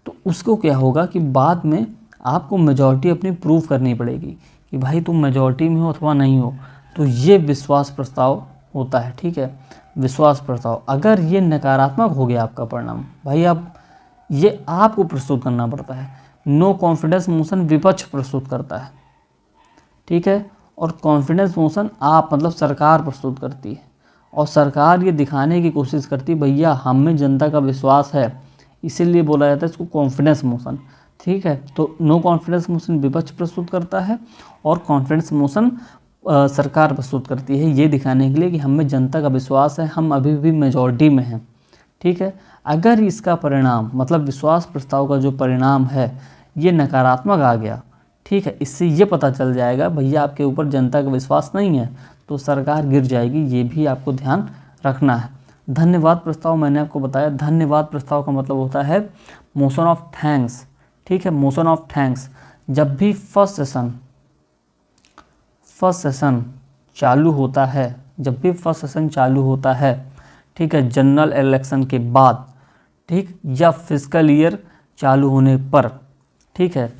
तो उसको क्या होगा कि बाद में आपको मेजॉरिटी अपनी प्रूव करनी पड़ेगी कि भाई तुम मेजॉरिटी में हो अथवा नहीं हो। तो ये विश्वास प्रस्ताव होता है, ठीक है, विश्वास प्रस्ताव। अगर ये नकारात्मक हो गया आपका परिणाम, भाई आप ये आपको प्रस्तुत करना पड़ता है। नो कॉन्फिडेंस मोशन विपक्ष प्रस्तुत करता है, ठीक है, और कॉन्फिडेंस मोशन आप मतलब सरकार प्रस्तुत करती है, और सरकार ये दिखाने की कोशिश करती है भैया हम में जनता का विश्वास है, इसीलिए बोला जाता है इसको कॉन्फिडेंस मोशन, ठीक है। तो नो कॉन्फिडेंस मोशन विपक्ष प्रस्तुत करता है और कॉन्फिडेंस मोशन सरकार प्रस्तुत करती है, ये दिखाने के लिए कि हम में जनता का विश्वास है, हम अभी भी मेजॉरिटी में हैं, ठीक है। अगर इसका परिणाम मतलब विश्वास प्रस्ताव का जो परिणाम है ये नकारात्मक आ गया, ठीक है, इससे ये पता चल जाएगा भैया आपके ऊपर जनता का विश्वास नहीं है, तो सरकार गिर जाएगी, ये भी आपको ध्यान रखना है। धन्यवाद प्रस्ताव मैंने आपको बताया, धन्यवाद प्रस्ताव का मतलब होता है मोशन ऑफ थैंक्स, ठीक है, मोशन ऑफ थैंक्स। जब भी फर्स्ट सेशन चालू होता है, जब भी फर्स्ट सेशन चालू होता है, ठीक है, जनरल इलेक्शन के बाद, ठीक, या फिस्कल ईयर चालू होने पर, ठीक है,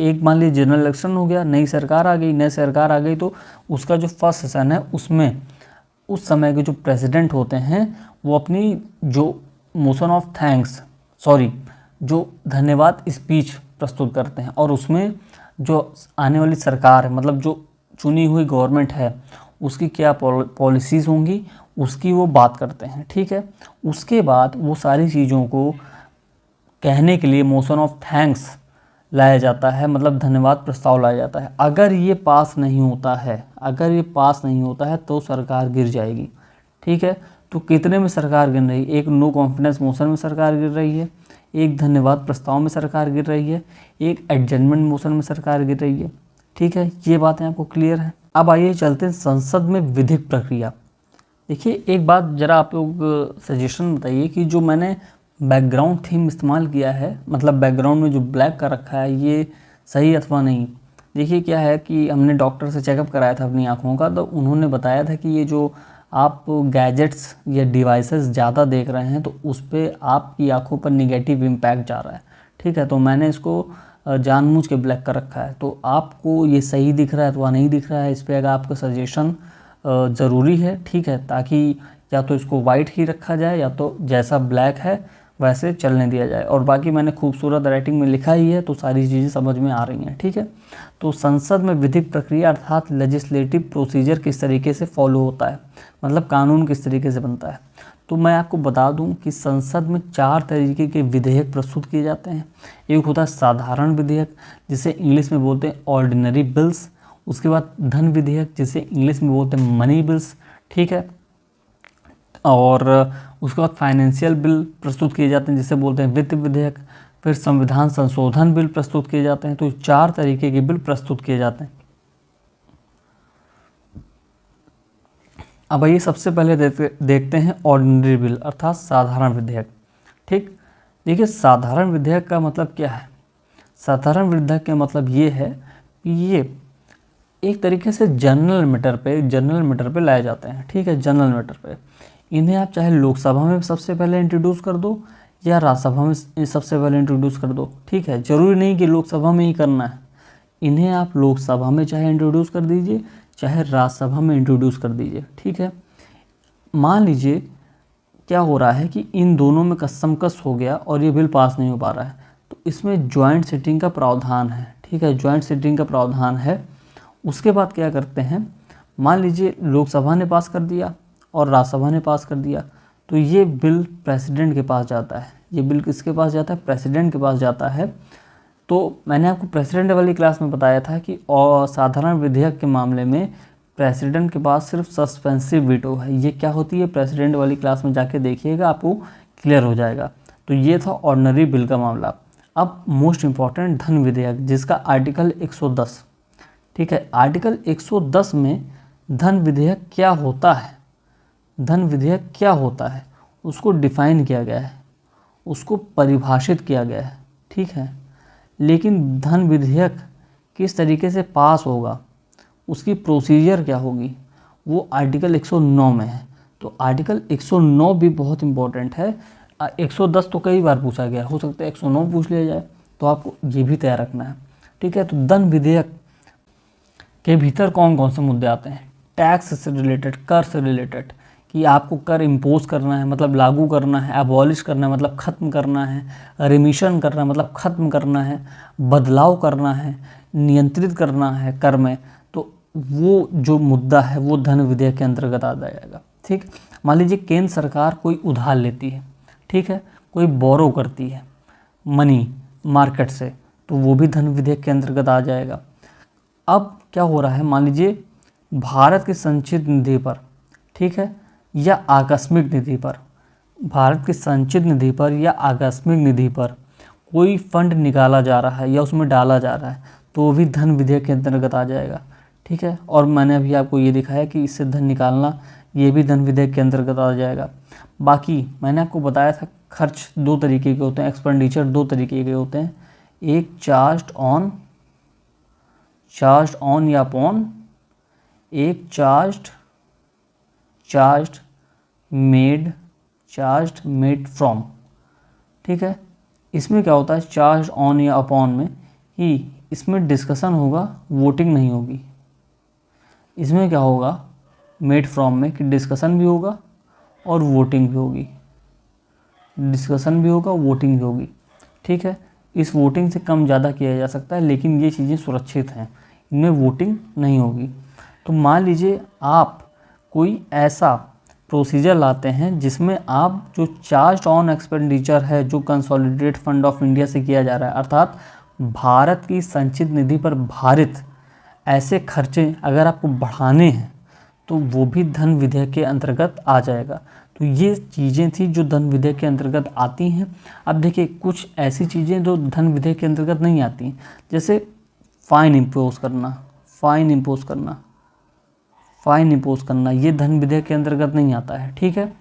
एक मान लीजिए जनरल इलेक्शन हो गया, नई सरकार आ गई, तो उसका जो फर्स्ट सेशन है उसमें उस समय के जो प्रेसिडेंट होते हैं वो अपनी जो मोशन ऑफ थैंक्स जो धन्यवाद स्पीच प्रस्तुत करते हैं, और उसमें जो आने वाली सरकार है मतलब जो चुनी हुई गवर्नमेंट है उसकी क्या पॉलिसीज़ होंगी उसकी वो बात करते हैं, ठीक है। उसके बाद वो सारी चीज़ों को कहने के लिए मोशन ऑफ थैंक्स लाया जाता है, मतलब धन्यवाद प्रस्ताव लाया जाता है। अगर ये पास नहीं होता है तो सरकार गिर जाएगी, ठीक है। तो कितने में सरकार गिर रही है? एक नो कॉन्फिडेंस मोशन में सरकार गिर रही है, एक धन्यवाद प्रस्ताव में सरकार गिर रही है, एक एडजमेंट मोशन में सरकार गिर रही है, ठीक है। ये बातें आपको क्लियर है। अब आइए चलते हैं संसद में विधिक प्रक्रिया। देखिए एक बात ज़रा आप लोग सजेशन बताइए कि जो मैंने बैकग्राउंड थीम इस्तेमाल किया है, मतलब बैकग्राउंड में जो ब्लैक का रखा है, ये सही अथवा नहीं। देखिए क्या है कि हमने डॉक्टर से चेकअप कराया था अपनी आँखों का, तो उन्होंने बताया था कि ये जो आप गैजेट्स या डिवाइसेस ज़्यादा देख रहे हैं तो उस पर आपकी आँखों पर निगेटिव इम्पैक्ट जा रहा है, ठीक है। तो मैंने इसको जानबूझ के ब्लैक कर रखा है। तो आपको ये सही दिख रहा है अथवा नहीं दिख रहा है, इस पर अगर आपका सजेशन ज़रूरी है, ठीक है, ताकि या तो इसको वाइट ही रखा जाए या तो जैसा ब्लैक है वैसे चलने दिया जाए। और बाकी मैंने खूबसूरत राइटिंग में लिखा ही है तो सारी चीज़ें समझ में आ रही हैं, ठीक है। तो संसद में विधिक प्रक्रिया अर्थात लेजिस्लेटिव प्रोसीजर किस तरीके से फॉलो होता है, मतलब कानून किस तरीके से बनता है। तो मैं आपको बता दूं कि संसद में 4 तरीके के विधेयक प्रस्तुत किए जाते हैं। एक होता है साधारण विधेयक जिसे इंग्लिश में बोलते हैं ऑर्डिनरी बिल्स, उसके बाद धन विधेयक जिसे इंग्लिश में बोलते हैं मनी बिल्स, ठीक है, और उसके बाद फाइनेंशियल बिल प्रस्तुत किए जाते हैं जिसे बोलते हैं वित्त विधेयक, फिर संविधान संशोधन बिल प्रस्तुत किए जाते हैं। तो 4 तरीके के बिल प्रस्तुत किए जाते हैं। अब आइए सबसे पहले देखते हैं ऑर्डिनरी बिल अर्थात साधारण विधेयक, ठीक। देखिए साधारण विधेयक का मतलब क्या है? साधारण विधेयक का मतलब ये है कि ये एक तरीके से जनरल मैटर पे लाए जाते हैं, ठीक है, जनरल मैटर पे। इन्हें आप चाहे लोकसभा में सबसे पहले इंट्रोड्यूस कर दो या राज्यसभा में सबसे पहले इंट्रोड्यूस कर दो, ठीक है, ज़रूरी नहीं कि लोकसभा में ही करना है। इन्हें आप लोकसभा में चाहे इंट्रोड्यूस कर दीजिए चाहे राज्यसभा में इंट्रोड्यूस कर दीजिए, ठीक है। मान लीजिए क्या हो रहा है कि इन दोनों में कशमकश हो गया और ये बिल पास नहीं हो पा रहा है, तो इसमें जॉइंट सिटिंग का प्रावधान है, ठीक है, जॉइंट सिटिंग का प्रावधान है। उसके बाद क्या करते हैं, मान लीजिए लोकसभा ने पास कर दिया और राज्यसभा ने पास कर दिया, तो ये बिल प्रेसिडेंट के पास जाता है। ये बिल किसके पास जाता है? प्रेसिडेंट के पास जाता है। तो मैंने आपको प्रेसिडेंट वाली क्लास में बताया था कि और साधारण विधेयक के मामले में प्रेसिडेंट के पास सिर्फ सस्पेंसिव वीटो है। ये क्या होती है प्रेसिडेंट वाली क्लास में जाके देखिएगा, आपको क्लियर हो जाएगा। तो ये था ऑर्डिनरी बिल का मामला। अब मोस्ट इम्पॉर्टेंट धन विधेयक जिसका आर्टिकल 110, ठीक है, आर्टिकल 110 में धन विधेयक क्या होता है, धन विधेयक क्या होता है उसको डिफाइन किया गया है, उसको परिभाषित किया गया है, ठीक है। लेकिन धन विधेयक किस तरीके से पास होगा, उसकी प्रोसीजर क्या होगी, वो आर्टिकल 109 में है। तो आर्टिकल 109 भी बहुत इंपॉर्टेंट है। 110 तो कई बार पूछा गया, हो सकता है 109 पूछ लिया जाए, तो आपको ये भी तैयार रखना है, ठीक है। तो धन विधेयक के भीतर कौन कौन से मुद्दे आते हैं, टैक्स से रिलेटेड, कर से रिलेटेड, कि आपको कर इम्पोज करना है मतलब लागू करना है, एबॉलिश करना है मतलब ख़त्म करना है, रिमिशन करना है मतलब ख़त्म करना है, बदलाव करना है, नियंत्रित करना है कर में, तो वो जो मुद्दा है वो धन विधेयक के अंतर्गत आ जाएगा, ठीक। मान लीजिए केंद्र सरकार कोई उधार लेती है, ठीक है, कोई बोरो करती है मनी मार्केट से, तो वो भी धन विधेयक के अंतर्गत आ जाएगा। अब क्या हो रहा है, मान लीजिए भारत की संचित निधि पर, ठीक है, या आकस्मिक निधि पर, भारत की संचित निधि पर या आकस्मिक निधि पर कोई फंड निकाला जा रहा है या उसमें डाला जा रहा है, तो वो भी धन विधेयक के अंतर्गत आ जाएगा, ठीक है। और मैंने अभी आपको ये दिखाया कि इससे धन निकालना, ये भी धन विधेयक के अंतर्गत आ जाएगा। बाकी मैंने आपको बताया था खर्च दो तरीके के होते हैं, एक्सपेंडिचर दो तरीके के होते हैं, एक चार्ज्ड ऑन या अपॉन, एक चार्ज्ड मेड फ्रॉम, ठीक है। इसमें क्या होता है चार्ज ऑन या अपॉन में, कि इसमें डिस्कशन होगा, वोटिंग नहीं होगी। इसमें क्या होगा मेड फ्रॉम में, कि डिस्कशन भी होगा और वोटिंग भी होगी, डिस्कशन भी होगा, वोटिंग भी होगी, ठीक है। इस वोटिंग से कम ज़्यादा किया जा सकता है, लेकिन ये चीज़ें सुरक्षित हैं, इनमें वोटिंग नहीं होगी। तो मान लीजिए आप कोई ऐसा प्रोसीजर लाते हैं जिसमें आप जो चार्ज ऑन एक्सपेंडिचर है जो कंसोलिडेटेड फंड ऑफ इंडिया से किया जा रहा है, अर्थात भारत की संचित निधि पर भारित ऐसे खर्चे अगर आपको बढ़ाने हैं, तो वो भी धन विधेयक के अंतर्गत आ जाएगा। तो ये चीज़ें थी जो धन विधेयक के अंतर्गत आती हैं। अब देखिए कुछ ऐसी चीज़ें जो धन विधेयक के अंतर्गत नहीं आती, जैसे फ़ाइन इम्पोज करना, ये धन विधेयक के अंतर्गत नहीं आता है, ठीक है,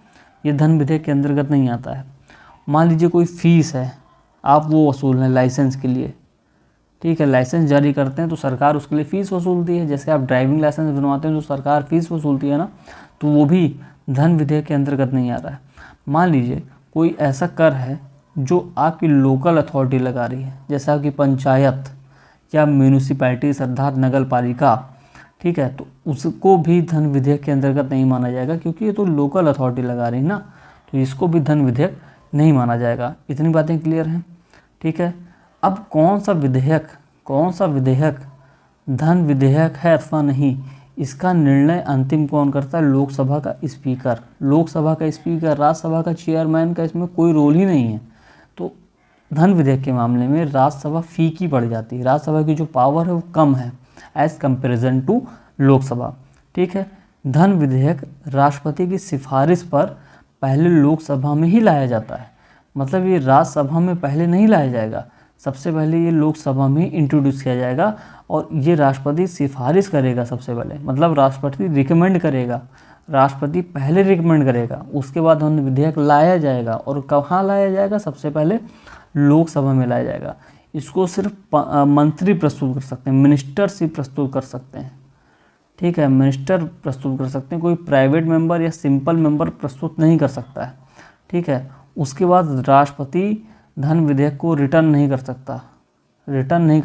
ये धन विधेयक के अंतर्गत नहीं आता है। मान लीजिए कोई फ़ीस है, आप वो वसूल हैं लाइसेंस के लिए, ठीक है, लाइसेंस जारी करते हैं तो सरकार उसके लिए फ़ीस वसूलती है, जैसे आप ड्राइविंग लाइसेंस बनवाते हैं तो सरकार फ़ीस वसूलती है ना, तो वो भी धन विधेयक के अंतर्गत नहीं आ रहा है। मान लीजिए कोई ऐसा कर है जो आपकी लोकल अथॉरिटी लगा रही है, जैसे आपकी पंचायत या म्यूनिसिपैलिटी, अर्थात नगर पालिका, ठीक है, तो उसको भी धन विधेयक के अंतर्गत नहीं माना जाएगा, क्योंकि ये तो लोकल अथॉरिटी लगा रही है ना, तो इसको भी धन विधेयक नहीं माना जाएगा। इतनी बातें क्लियर हैं, ठीक है। अब कौन सा विधेयक धन विधेयक है अथवा नहीं, इसका निर्णय अंतिम कौन करता है, लोकसभा का स्पीकर, राज्यसभा का चेयरमैन का इसमें कोई रोल ही नहीं है। तो धन विधेयक के मामले में राज्यसभा फीकी पड़ जाती है, राज्यसभा की जो पावर है वो कम है एज कंपेरिजन टू लोकसभा, ठीक है। धन विधेयक राष्ट्रपति की सिफारिश पर पहले लोकसभा में ही लाया जाता है, मतलब ये राज्यसभा में पहले नहीं लाया जाएगा, सबसे पहले ये लोकसभा में इंट्रोड्यूस किया जाएगा, और ये राष्ट्रपति सिफारिश करेगा सबसे पहले, मतलब राष्ट्रपति रिकमेंड करेगा, राष्ट्रपति पहले रिकमेंड करेगा, उसके बाद धन विधेयक लाया जाएगा, और कहाँ लाया जाएगा, सबसे पहले लोकसभा में लाया जाएगा। इसको सिर्फ मंत्री प्रस्तुत कर सकते हैं, मिनिस्टर्स ही प्रस्तुत कर सकते हैं, ठीक है, मिनिस्टर प्रस्तुत कर सकते हैं, कोई प्राइवेट मेंबर या सिंपल मेंबर प्रस्तुत नहीं कर सकता है, ठीक है। उसके बाद राष्ट्रपति धन विधेयक को रिटर्न नहीं कर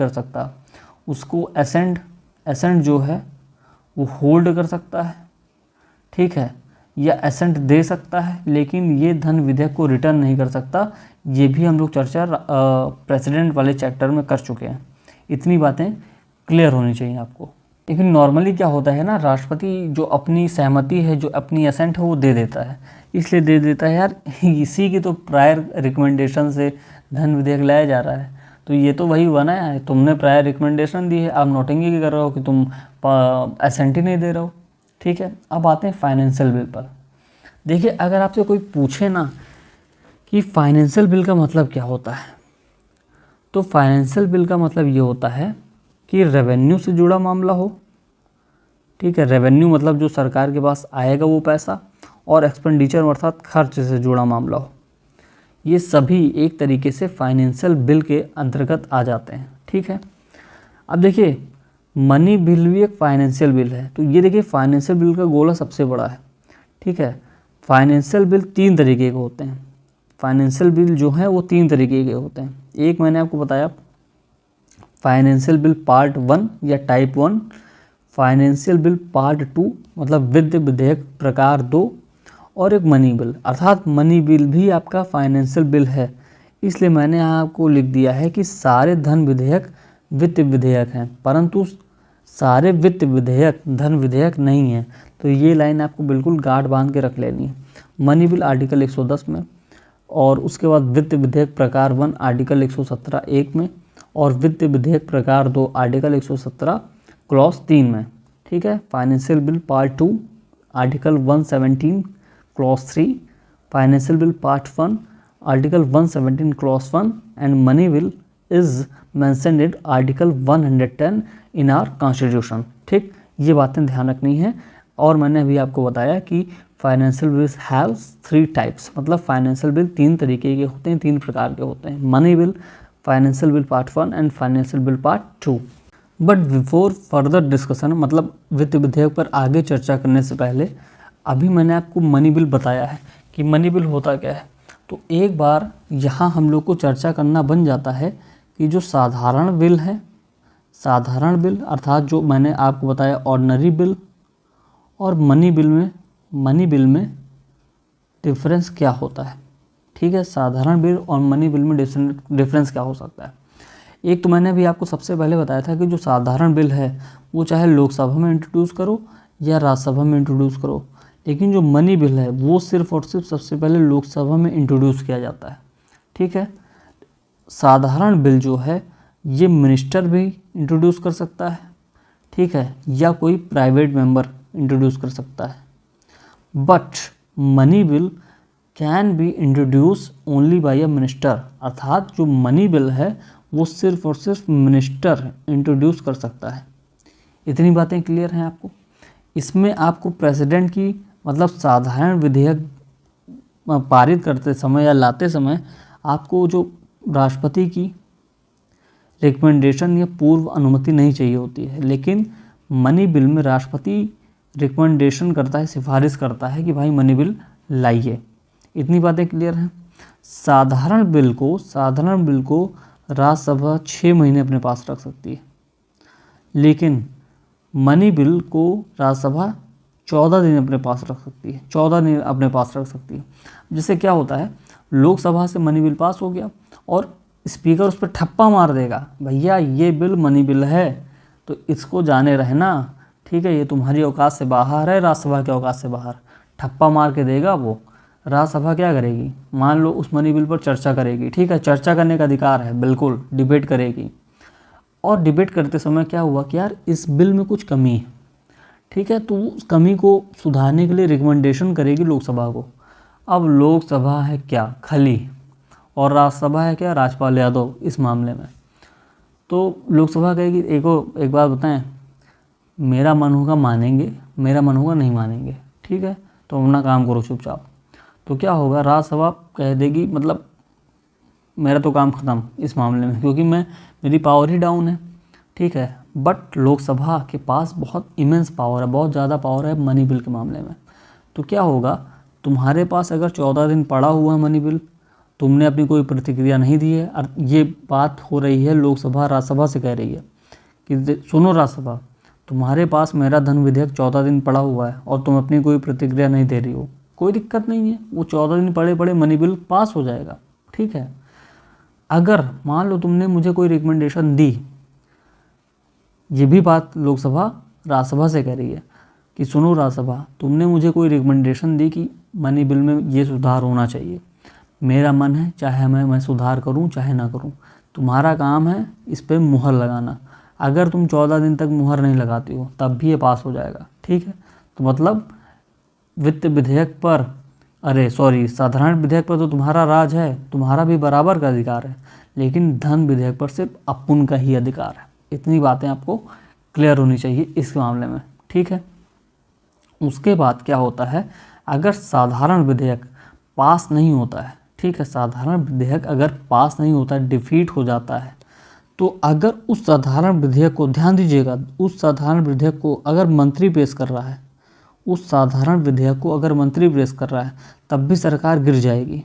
सकता, उसको एसेंट जो है वो होल्ड कर सकता है, ठीक है, या एसेंट दे सकता है, लेकिन ये धन विधेयक को रिटर्न नहीं कर सकता। ये भी हम लोग चर्चा प्रेसिडेंट वाले चैप्टर में कर चुके हैं। इतनी बातें क्लियर होनी चाहिए आपको। लेकिन नॉर्मली क्या होता है ना, राष्ट्रपति जो अपनी सहमति है, जो अपनी एसेंट है वो दे देता है, इसलिए दे देता है यार इसी की तो प्रायर रिकमेंडेशन से धन विधेयक लाया जा रहा है, तो ये तो वही हुआ ना है, तुमने प्रायर रिकमेंडेशन दी है, आप नोटिंग कर रहे हो कि तुम एसेंट ही नहीं दे रहे हो, ठीक है। अब आते हैं फाइनेंशियल बिल पर। देखिए अगर आपसे कोई पूछे ना कि फाइनेंशियल बिल का मतलब क्या होता है, तो फाइनेंशियल बिल का मतलब ये होता है कि रेवेन्यू से जुड़ा मामला हो, ठीक है। रेवेन्यू मतलब जो सरकार के पास आएगा वो पैसा, और एक्सपेंडिचर अर्थात खर्च से जुड़ा मामला हो। ये सभी एक तरीके से फाइनेंशियल बिल के अंतर्गत आ जाते हैं। ठीक है। अब देखिए, मनी बिल भी एक फाइनेंशियल बिल है। तो ये देखिए, फाइनेंशियल बिल का गोला सबसे बड़ा है। ठीक है। फाइनेंशियल बिल 3 तरीके के होते हैं। फाइनेंशियल बिल जो है वो 3 तरीके के होते हैं। एक मैंने आपको बताया फाइनेंशियल बिल पार्ट 1 या टाइप 1, फाइनेंशियल बिल पार्ट 2 मतलब वित्त विधेयक प्रकार 2, और एक मनी बिल। अर्थात मनी बिल भी आपका फाइनेंशियल बिल है। इसलिए मैंने यहाँ आपको लिख दिया है कि सारे धन विधेयक वित्त विधेयक हैं, परंतु सारे वित्त विधेयक धन विधेयक नहीं हैं। तो ये लाइन आपको बिल्कुल गांठ बांध के रख लेनी है। मनी बिल आर्टिकल 110 में, और उसके बाद वित्त विधेयक प्रकार 1 आर्टिकल 117 1 में, और वित्त विधेयक प्रकार 2 आर्टिकल 117 क्लॉज 3 में। ठीक है। Financial bill part 2 article 117 clause 3, financial bill part 1 article 117 clause 1, and money bill is mentioned in article 110 in our constitution. ठीक, ये बातें ध्यान रखनी है। और मैंने अभी आपको बताया कि फाइनेंशियल बिल्स हैव 3 टाइप्स, मतलब फाइनेंशियल बिल 3 तरीके के होते हैं, 3 प्रकार के होते हैं। Money bill, financial bill part 1 and financial bill part 2। But before further discussion, मतलब वित्त विधेयक पर आगे चर्चा करने से पहले अभी मैंने आपको मनी बिल बताया है कि मनी बिल होता क्या है। तो एक बार यहाँ हम लोग को चर्चा करना बन जाता है कि जो साधारण बिल है, साधारण बिल अर्थात जो मैंने आपको बताया ऑर्डिनरी बिल और मनी बिल में डिफरेंस क्या होता है। ठीक है। साधारण बिल और मनी बिल में डिफरेंस क्या हो सकता है। एक तो मैंने अभी आपको सबसे पहले बताया था कि जो साधारण बिल है वो चाहे लोकसभा में इंट्रोड्यूस करो या राज्यसभा में इंट्रोड्यूस करो, लेकिन जो मनी बिल है वो सिर्फ और सिर्फ सबसे पहले लोकसभा में इंट्रोड्यूस किया जाता है। ठीक है। साधारण बिल जो है ये मिनिस्टर भी इंट्रोड्यूस कर सकता है, ठीक है, या कोई प्राइवेट मेंबर इंट्रोड्यूस कर सकता है। But money bill can be introduce only by a minister, अर्थात जो मनी बिल है वो सिर्फ और सिर्फ मिनिस्टर इंट्रोड्यूस कर सकता है। इतनी बातें क्लियर हैं आपको। इसमें आपको प्रेसिडेंट की मतलब साधारण विधेयक पारित करते समय या लाते समय आपको जो राष्ट्रपति की रिकमेंडेशन या पूर्व अनुमति नहीं चाहिए होती है, लेकिन मनी बिल में राष्ट्रपति रिकमेंडेशन करता है, सिफारिश करता है कि भाई मनी बिल लाइए। इतनी बातें क्लियर हैं। साधारण बिल को राज्यसभा 6 महीने अपने पास रख सकती है, लेकिन मनी बिल को राज्यसभा 14 दिन अपने पास रख सकती है, 14 दिन अपने पास रख सकती है। जिससे क्या होता है, लोकसभा से मनी बिल पास हो गया और स्पीकर उस पर ठप्पा मार देगा, भैया ये बिल मनी बिल है तो इसको जाने रहना, ठीक है, ये तुम्हारी औकात से बाहर है, राज्यसभा के औकात से बाहर, ठप्पा मार के देगा वो। राज्यसभा क्या करेगी, मान लो उस मनी बिल पर चर्चा करेगी, ठीक है, चर्चा करने का अधिकार है, बिल्कुल डिबेट करेगी। और डिबेट करते समय क्या हुआ कि यार इस बिल में कुछ कमी है, ठीक है, तो उस कमी को सुधारने के लिए रिकमेंडेशन करेगी लोकसभा को। अब लोकसभा है क्या, खली, और राज्यसभा है क्या, राजपाल यादव इस मामले में। तो लोकसभा कहेगी एक बात बताएं, मेरा मन होगा मानेंगे, मेरा मन होगा नहीं मानेंगे, ठीक है, तो अपना काम करो चुपचाप। तो क्या होगा, राज्यसभा कह देगी मतलब मेरा तो काम ख़त्म इस मामले में, क्योंकि मेरी पावर ही डाउन है, ठीक है। बट लोकसभा के पास बहुत इमेंस पावर है, बहुत ज़्यादा पावर है मनी बिल के मामले में। तो क्या होगा, तुम्हारे पास अगर 14 दिन पड़ा हुआ है मनी बिल, तुमने अपनी कोई प्रतिक्रिया नहीं दी है, और ये बात हो रही है लोकसभा राज्यसभा से कह रही है कि सुनो राज्यसभा, तुम्हारे पास मेरा धन विधेयक 14 दिन पड़ा हुआ है और तुम अपनी कोई प्रतिक्रिया नहीं दे रही हो, कोई दिक्कत नहीं है, वो 14 दिन पड़े पड़े मनी बिल पास हो जाएगा, ठीक है। अगर मान लो तुमने मुझे कोई रिकमेंडेशन दी, ये भी बात लोकसभा राज्यसभा से कह रही है कि सुनो राज्यसभा, तुमने मुझे कोई रिकमेंडेशन दी कि मनी बिल में ये सुधार होना चाहिए, मेरा मन है चाहे मैं सुधार करूं चाहे ना करूं, तुम्हारा काम है इस पर मुहर लगाना। अगर तुम 14 दिन तक मुहर नहीं लगाती हो तब भी ये पास हो जाएगा, ठीक है। तो मतलब वित्त विधेयक पर, साधारण विधेयक पर तो तुम्हारा राज है, तुम्हारा भी बराबर का अधिकार है, लेकिन धन विधेयक पर सिर्फ अपन का ही अधिकार है। इतनी बातें आपको क्लियर होनी चाहिए इस मामले में, ठीक है। उसके बाद क्या होता है, अगर साधारण विधेयक पास नहीं होता है, ठीक है, साधारण विधेयक अगर पास नहीं होता है, डिफीट हो जाता है, तो अगर उस साधारण विधेयक को, ध्यान दीजिएगा, उस साधारण विधेयक को अगर मंत्री पेश कर रहा है, उस साधारण विधेयक को अगर मंत्री पेश कर रहा है, तब भी सरकार गिर जाएगी।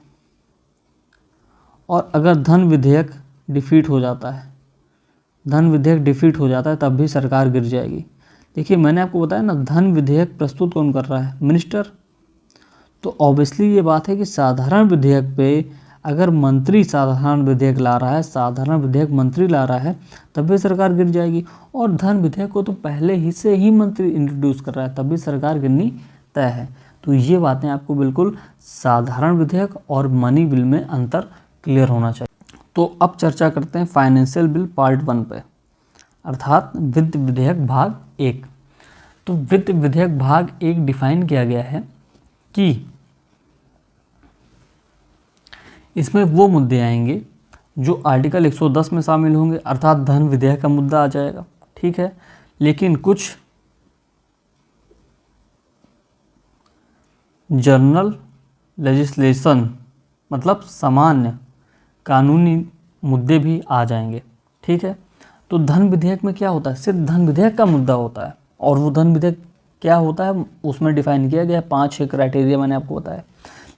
और अगर धन विधेयक डिफीट हो जाता है, धन विधेयक डिफीट हो जाता है, तब भी सरकार गिर जाएगी। देखिए मैंने आपको बताया ना, धन विधेयक प्रस्तुत कौन कर रहा है, मिनिस्टर। तो ऑब्वियसली ये बात है कि साधारण विधेयक पे अगर मंत्री साधारण विधेयक ला रहा है, साधारण विधेयक मंत्री ला रहा है, तब भी सरकार गिर जाएगी। और धन विधेयक को तो पहले ही से ही मंत्री इंट्रोड्यूस कर रहा है, तब भी सरकार गिरनी तय है। तो ये बातें आपको बिल्कुल साधारण विधेयक और मनी बिल में अंतर क्लियर होना चाहिए। तो अब चर्चा करते हैं फाइनेंशियल बिल पार्ट 1 पे, अर्थात वित्त विधेयक भाग 1। तो वित्त विधेयक भाग 1 डिफाइन किया गया है कि इसमें वो मुद्दे आएंगे जो आर्टिकल 110 में शामिल होंगे, अर्थात धन विधेयक का मुद्दा आ जाएगा, ठीक है। लेकिन कुछ जनरल लेजिस्लेशन, मतलब सामान्य कानूनी मुद्दे भी आ जाएंगे, ठीक है। तो धन विधेयक में क्या होता है, सिर्फ धन विधेयक का मुद्दा होता है, और वो धन विधेयक क्या होता है उसमें डिफाइन किया गया है, 5-6 क्राइटेरिया मैंने आपको बताया।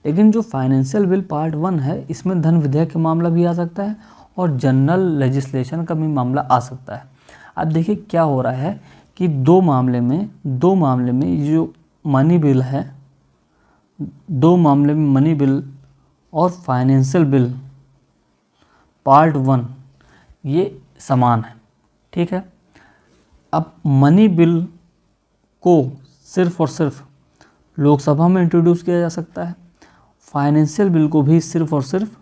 लेकिन जो फाइनेंशियल बिल पार्ट 1 है, इसमें धन विधेयक का मामला भी आ सकता है और जनरल लेजिस्लेशन का भी मामला आ सकता है। अब देखिए क्या हो रहा है कि दो मामले में जो मनी बिल है, दो मामले में मनी बिल और फाइनेंशियल बिल पार्ट 1 ये समान है, ठीक है। अब मनी बिल को सिर्फ और सिर्फ लोकसभा में इंट्रोड्यूस किया जा सकता है, फाइनेंशियल बिल को भी सिर्फ और सिर्फ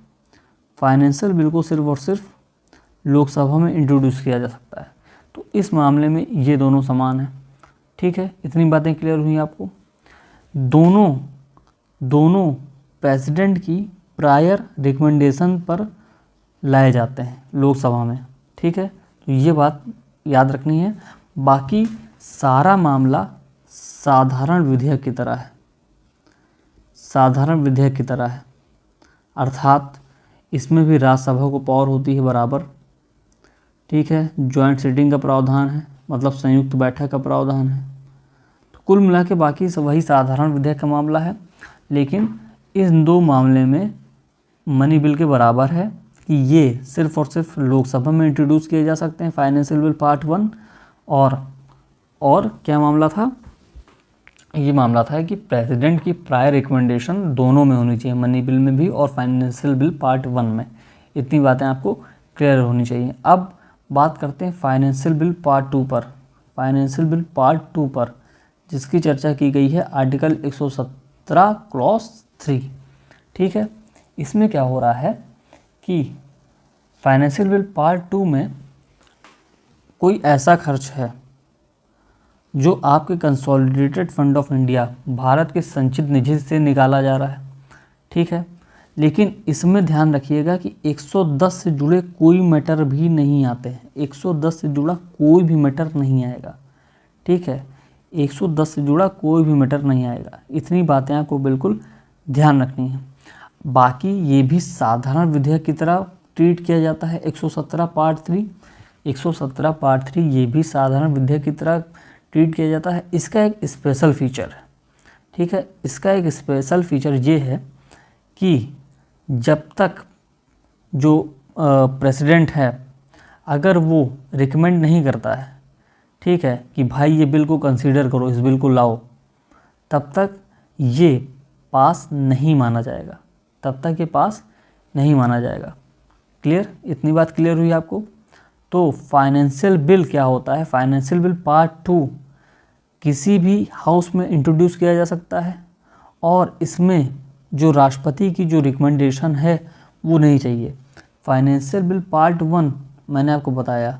लोकसभा में इंट्रोड्यूस किया जा सकता है। तो इस मामले में ये दोनों समान हैं, ठीक है। इतनी बातें क्लियर हुई आपको। दोनों प्रेसिडेंट की प्रायर रिकमेंडेशन पर लाए जाते हैं लोकसभा में, ठीक है। तो ये बात याद रखनी है। बाकी सारा मामला साधारण विधेयक की तरह है, अर्थात इसमें भी राज्यसभा को पावर होती है बराबर, ठीक है। जॉइंट सिटिंग का प्रावधान है, मतलब संयुक्त बैठक का प्रावधान है। तो कुल मिला के बाकी सब वही साधारण विधेयक का मामला है, लेकिन इन दो मामले में मनी बिल के बराबर है कि ये सिर्फ और सिर्फ लोकसभा में इंट्रोड्यूस किए जा सकते हैं, फाइनेंशियल बिल पार्ट 1। और क्या मामला था, ये मामला था कि प्रेसिडेंट की प्रायर रिकमेंडेशन दोनों में होनी चाहिए, मनी बिल में भी और फाइनेंशियल बिल पार्ट 1 में। इतनी बातें आपको क्लियर होनी चाहिए। अब बात करते हैं फाइनेंशियल बिल पार्ट 2 पर। फाइनेंशियल बिल पार्ट 2 पर जिसकी चर्चा की गई है आर्टिकल 117 क्लॉज 3, ठीक है। इसमें क्या हो रहा है कि फाइनेंशियल बिल पार्ट 2 में कोई ऐसा खर्च है जो आपके consolidated fund of India, Bharat के संचित निधि से निकाला जा रहा है, ठीक है। लेकिन इसमें ध्यान रखिएगा कि 110 से जुड़े कोई मैटर भी नहीं आते हैं, 110 से जुड़ा कोई भी मैटर नहीं आएगा, ठीक है। 110 से जुड़ा कोई भी मैटर नहीं आएगा। इतनी बातें आपको बिल्कुल ध्यान रखनी है। बाकी ये भी साधारण विधेयक की तरह ट्रीट किया जाता है। 117 पार्ट 3 ये भी साधारण विधेयक की तरह ट्रीट किया जाता है। इसका एक स्पेशल फीचर है, ठीक है। इसका एक स्पेशल फीचर ये है कि जब तक जो प्रेसिडेंट है अगर वो रिकमेंड नहीं करता है, ठीक है, कि भाई ये बिल को कंसीडर करो, इस बिल को लाओ, तब तक ये पास नहीं माना जाएगा, क्लियर? इतनी बात क्लियर हुई आपको? तो फाइनेंशियल बिल क्या होता है? फाइनेंशियल बिल पार्ट 2 किसी भी हाउस में इंट्रोड्यूस किया जा सकता है और इसमें जो राष्ट्रपति की जो रिकमेंडेशन है वो नहीं चाहिए। फाइनेंशियल बिल पार्ट 1 मैंने आपको बताया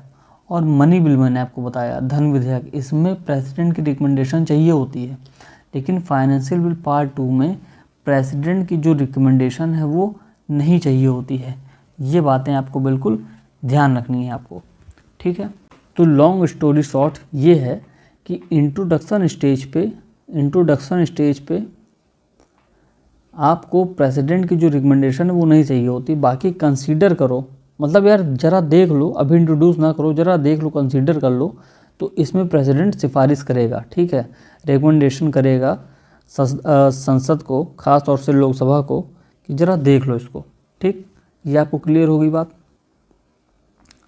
और मनी बिल मैंने आपको बताया, धन विधेयक, इसमें प्रेसिडेंट की रिकमेंडेशन चाहिए होती है। लेकिन फाइनेंशियल बिल पार्ट 2 में प्रेसिडेंट की जो रिकमेंडेशन है वो नहीं चाहिए होती है। ये बातें आपको बिल्कुल ध्यान रखनी है आपको, ठीक है। तो लॉन्ग स्टोरी शॉर्ट ये है कि इंट्रोडक्शन स्टेज पे आपको प्रेसिडेंट की जो रिकमेंडेशन है वो नहीं चाहिए होती, बाकी कंसीडर करो, मतलब यार जरा देख लो, अभी इंट्रोड्यूस ना करो, जरा देख लो, कंसीडर कर लो, तो इसमें प्रेसिडेंट सिफारिश करेगा, ठीक है, रिकमेंडेशन करेगा संसद को, ख़ास तौर से लोकसभा को, कि जरा देख लो इसको, ठीक। ये आपको क्लियर होगी बात।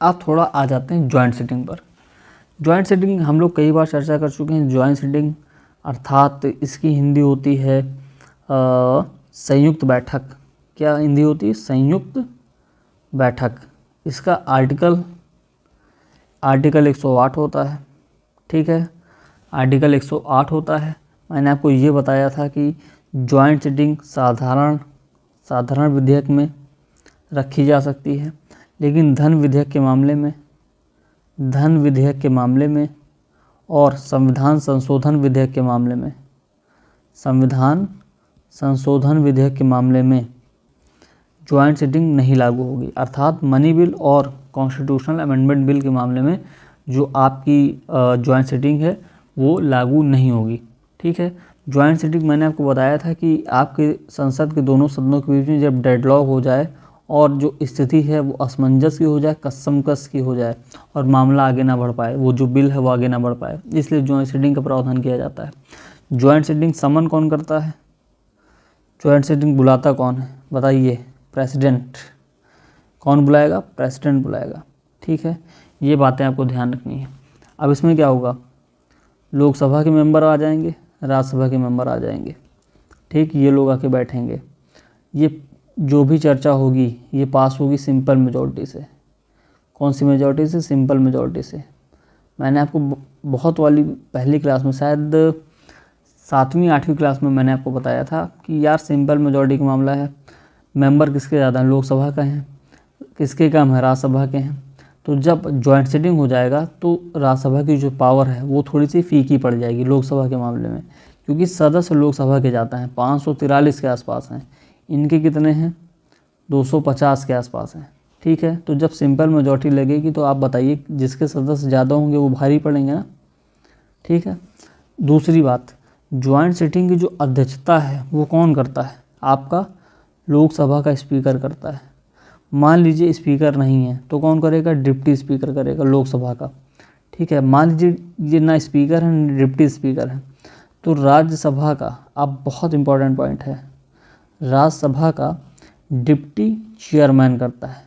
आप थोड़ा आ जाते हैं जॉइंट सिटिंग पर। जॉइंट सिटिंग हम लोग कई बार चर्चा कर चुके हैं। जॉइंट सिटिंग अर्थात इसकी हिंदी होती है संयुक्त बैठक। क्या हिंदी होती है? संयुक्त बैठक। इसका आर्टिकल 108 होता है, ठीक है, आर्टिकल 108 होता है। मैंने आपको ये बताया था कि जॉइंट सिटिंग साधारण विधेयक में रखी जा सकती है, लेकिन धन विधेयक के मामले में और संविधान संशोधन विधेयक के मामले में जॉइंट सिटिंग नहीं लागू होगी। अर्थात मनी बिल और कॉन्स्टिट्यूशनल अमेंडमेंट बिल के मामले में जो आपकी जॉइंट सिटिंग है वो लागू नहीं होगी, ठीक है। जॉइंट सिटिंग मैंने आपको बताया था कि आपके संसद के दोनों सदनों के बीच में जब डेडलॉक हो जाए और जो स्थिति है वो असमंजस की हो जाए, कस्समकस की हो जाए और मामला आगे ना बढ़ पाए, वो जो बिल है वो आगे ना बढ़ पाए, इसलिए जॉइंट सिटिंग का प्रावधान किया जाता है। जॉइंट सिटिंग समन कौन करता है? जॉइंट सिटिंग बुलाता कौन है? बताइए। प्रेसिडेंट। कौन बुलाएगा? प्रेसिडेंट बुलाएगा, ठीक है। ये बातें आपको ध्यान रखनी है। अब इसमें क्या होगा, लोकसभा के मेंबर आ जाएंगे, राज्यसभा के मेंबर आ जाएंगे, ठीक। ये लोग आके बैठेंगे, ये जो भी चर्चा होगी ये पास होगी सिंपल मेजॉरिटी से। कौन सी मेजॉरिटी से? सिंपल मेजॉरिटी से। मैंने आपको बहुत वाली पहली क्लास में, शायद 7वीं 8वीं क्लास में मैंने आपको बताया था कि यार सिंपल मेजॉरिटी का मामला है, मेंबर किसके ज़्यादा हैं? लोकसभा का हैं। किसके कम है? राज्यसभा के हैं। तो जब जॉइंट सिटिंग हो जाएगा तो राज्यसभा की जो पावर है वो थोड़ी सी फीकी पड़ जाएगी लोकसभा के मामले में, क्योंकि सदस्य लोकसभा के जाता है 543 के आसपास हैं, इनके कितने हैं? 250 के आसपास हैं, ठीक है। तो जब सिंपल मेजॉरिटी लगेगी तो आप बताइए जिसके सदस्य ज़्यादा होंगे वो भारी पड़ेंगे ना, ठीक है। दूसरी बात, जॉइंट सिटिंग की जो अध्यक्षता है वो कौन करता है? आपका लोकसभा का स्पीकर करता है। मान लीजिए स्पीकर नहीं है तो कौन करेगा? डिप्टी स्पीकर करेगा लोकसभा का, ठीक है। मान लीजिए ये ना स्पीकर है ना डिप्टी स्पीकर है, तो राज्यसभा का, अब बहुत इंपॉर्टेंट पॉइंट है, राज्यसभा का डिप्टी चेयरमैन करता है।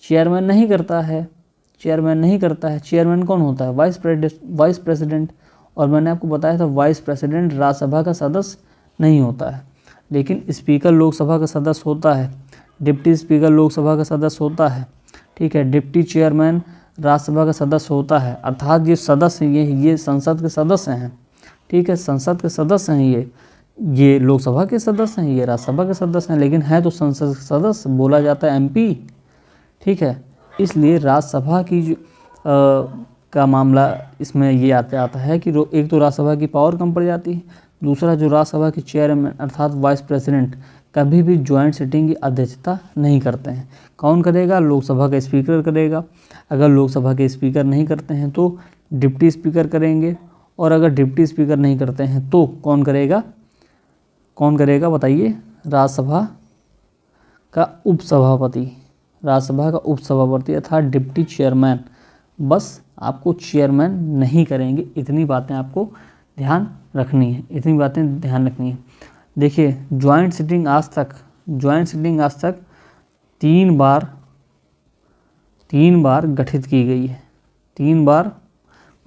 चेयरमैन नहीं करता है। चेयरमैन कौन होता है? Vice president. और मैंने आपको बताया था वाइस प्रेसिडेंट राज्यसभा का सदस्य नहीं होता है, लेकिन स्पीकर लोकसभा का सदस्य होता है, डिप्टी स्पीकर लोकसभा का सदस्य होता है, ठीक है। डिप्टी चेयरमैन राज्यसभा का सदस्य होता है। अर्थात ये सदस्य ये संसद के सदस्य हैं, ठीक है, संसद के सदस्य हैं, ये लोकसभा के सदस्य हैं, ये राज्यसभा के सदस्य हैं, लेकिन है तो संसद के सदस्य, बोला जाता है एमपी, ठीक है। इसलिए राज्यसभा की जो का मामला इसमें ये आता है कि एक तो राज्यसभा की पावर कम पड़ जाती है, दूसरा जो राज्यसभा के चेयरमैन अर्थात वाइस प्रेसिडेंट कभी भी जॉइंट सिटिंग की अध्यक्षता नहीं करते हैं। कौन करेगा? लोकसभा का स्पीकर करेगा। अगर लोकसभा के स्पीकर नहीं करते हैं तो डिप्टी स्पीकर करेंगे, और अगर डिप्टी स्पीकर नहीं करते हैं तो कौन करेगा बताइए? राज्यसभा का उपसभापति अर्थात डिप्टी चेयरमैन। बस आपको चेयरमैन नहीं करेंगे, इतनी बातें आपको ध्यान रखनी है। देखिए जॉइंट सिटिंग आज तक 3 बार गठित की गई है, 3 बार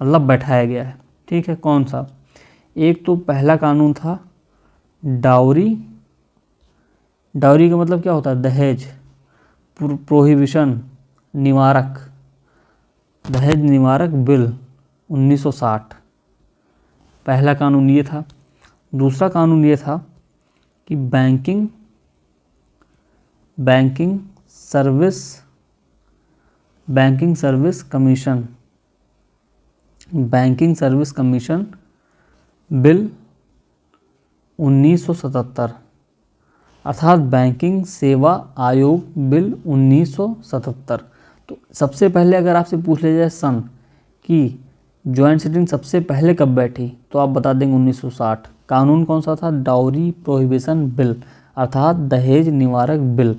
मतलब बैठाया गया है, ठीक है। कौन सा? एक तो पहला कानून था डाउरी का मतलब क्या होता है? दहेज, प्रोहिबिशन, दहेज निवारक बिल 1960, पहला कानून ये था। दूसरा कानून ये था कि बैंकिंग सर्विस कमीशन बिल 1977, अर्थात बैंकिंग सेवा आयोग बिल 1977। तो सबसे पहले अगर आपसे पूछ लिया जाए सन कि ज्वाइंट सिटिंग सबसे पहले कब बैठी, तो आप बता देंगे 1960। कानून कौन सा था, डाउरी प्रोहिबिशन बिल अर्थात दहेज निवारक बिल।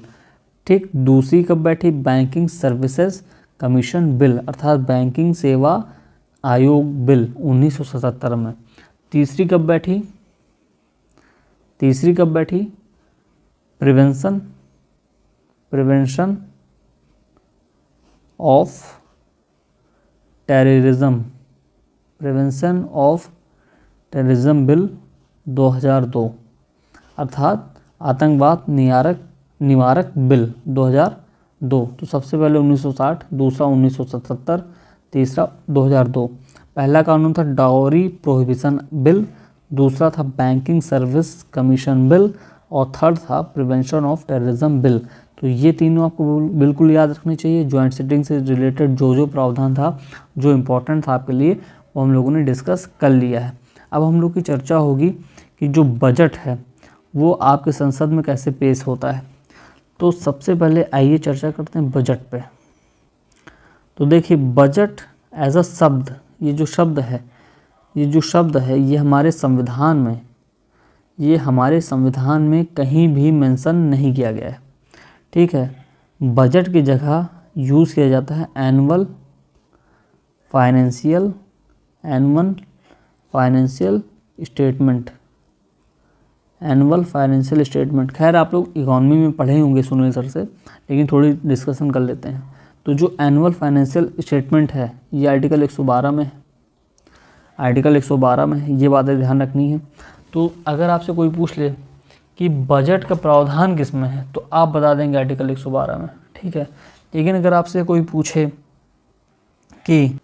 ठीक, दूसरी कब बैठी, बैंकिंग सर्विसेज कमीशन बिल अर्थात बैंकिंग सेवा आयोग बिल 1977 में। तीसरी कब बैठी, प्रिवेंशन ऑफ टेररिज्म बिल 2002 अर्थात आतंकवाद निवारक बिल 2002। तो सबसे पहले 1960, दूसरा 1977, तीसरा 2002। पहला कानून था डाउरी प्रोहिबिशन बिल, दूसरा था बैंकिंग सर्विस कमीशन बिल और थर्ड था प्रिवेंशन ऑफ टेररिज्म बिल। तो ये तीनों आपको बिल्कुल याद रखने चाहिए। जॉइंट सिटिंग से रिलेटेड जो प्रावधान था, जो इम्पोर्टेंट था आपके लिए, वो हम लोगों ने डिस्कस कर लिया है। अब हम लोग की चर्चा होगी कि जो बजट है वो आपके संसद में कैसे पेश होता है। तो सबसे पहले आइए चर्चा करते हैं बजट पे। तो देखिए, बजट एज अ शब्द, ये जो शब्द है ये हमारे संविधान में कहीं भी मेंशन नहीं किया गया है। ठीक है, बजट की जगह यूज़ किया जाता है एनुअल फाइनेंशियल स्टेटमेंट। खैर आप लोग इकोनॉमी में पढ़े होंगे सुनील सर से, लेकिन थोड़ी डिस्कशन कर लेते हैं। तो जो एनुअल फाइनेंशियल स्टेटमेंट है ये आर्टिकल 112 में है, ये बातें ध्यान रखनी है। तो अगर आपसे कोई पूछ ले कि बजट का प्रावधान किस में है, तो आप बता देंगे आर्टिकल 112 में। ठीक है, लेकिन अगर आपसे कोई पूछे कि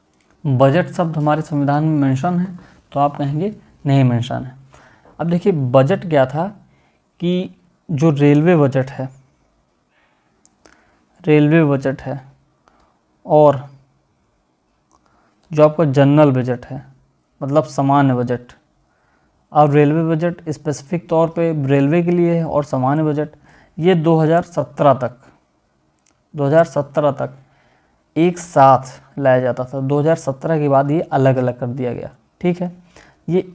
बजट शब्द हमारे संविधान में मेंशन है, तो आप कहेंगे नहीं मेंशन है। अब देखिए, बजट क्या था कि जो रेलवे बजट है और जो आपका जनरल बजट है, मतलब सामान्य बजट, और रेलवे बजट स्पेसिफिक तौर पे रेलवे के लिए है और सामान्य बजट ये 2017 तक एक साथ लाया जाता था। 2017 के बाद ये अलग अलग कर दिया गया। ठीक है, ये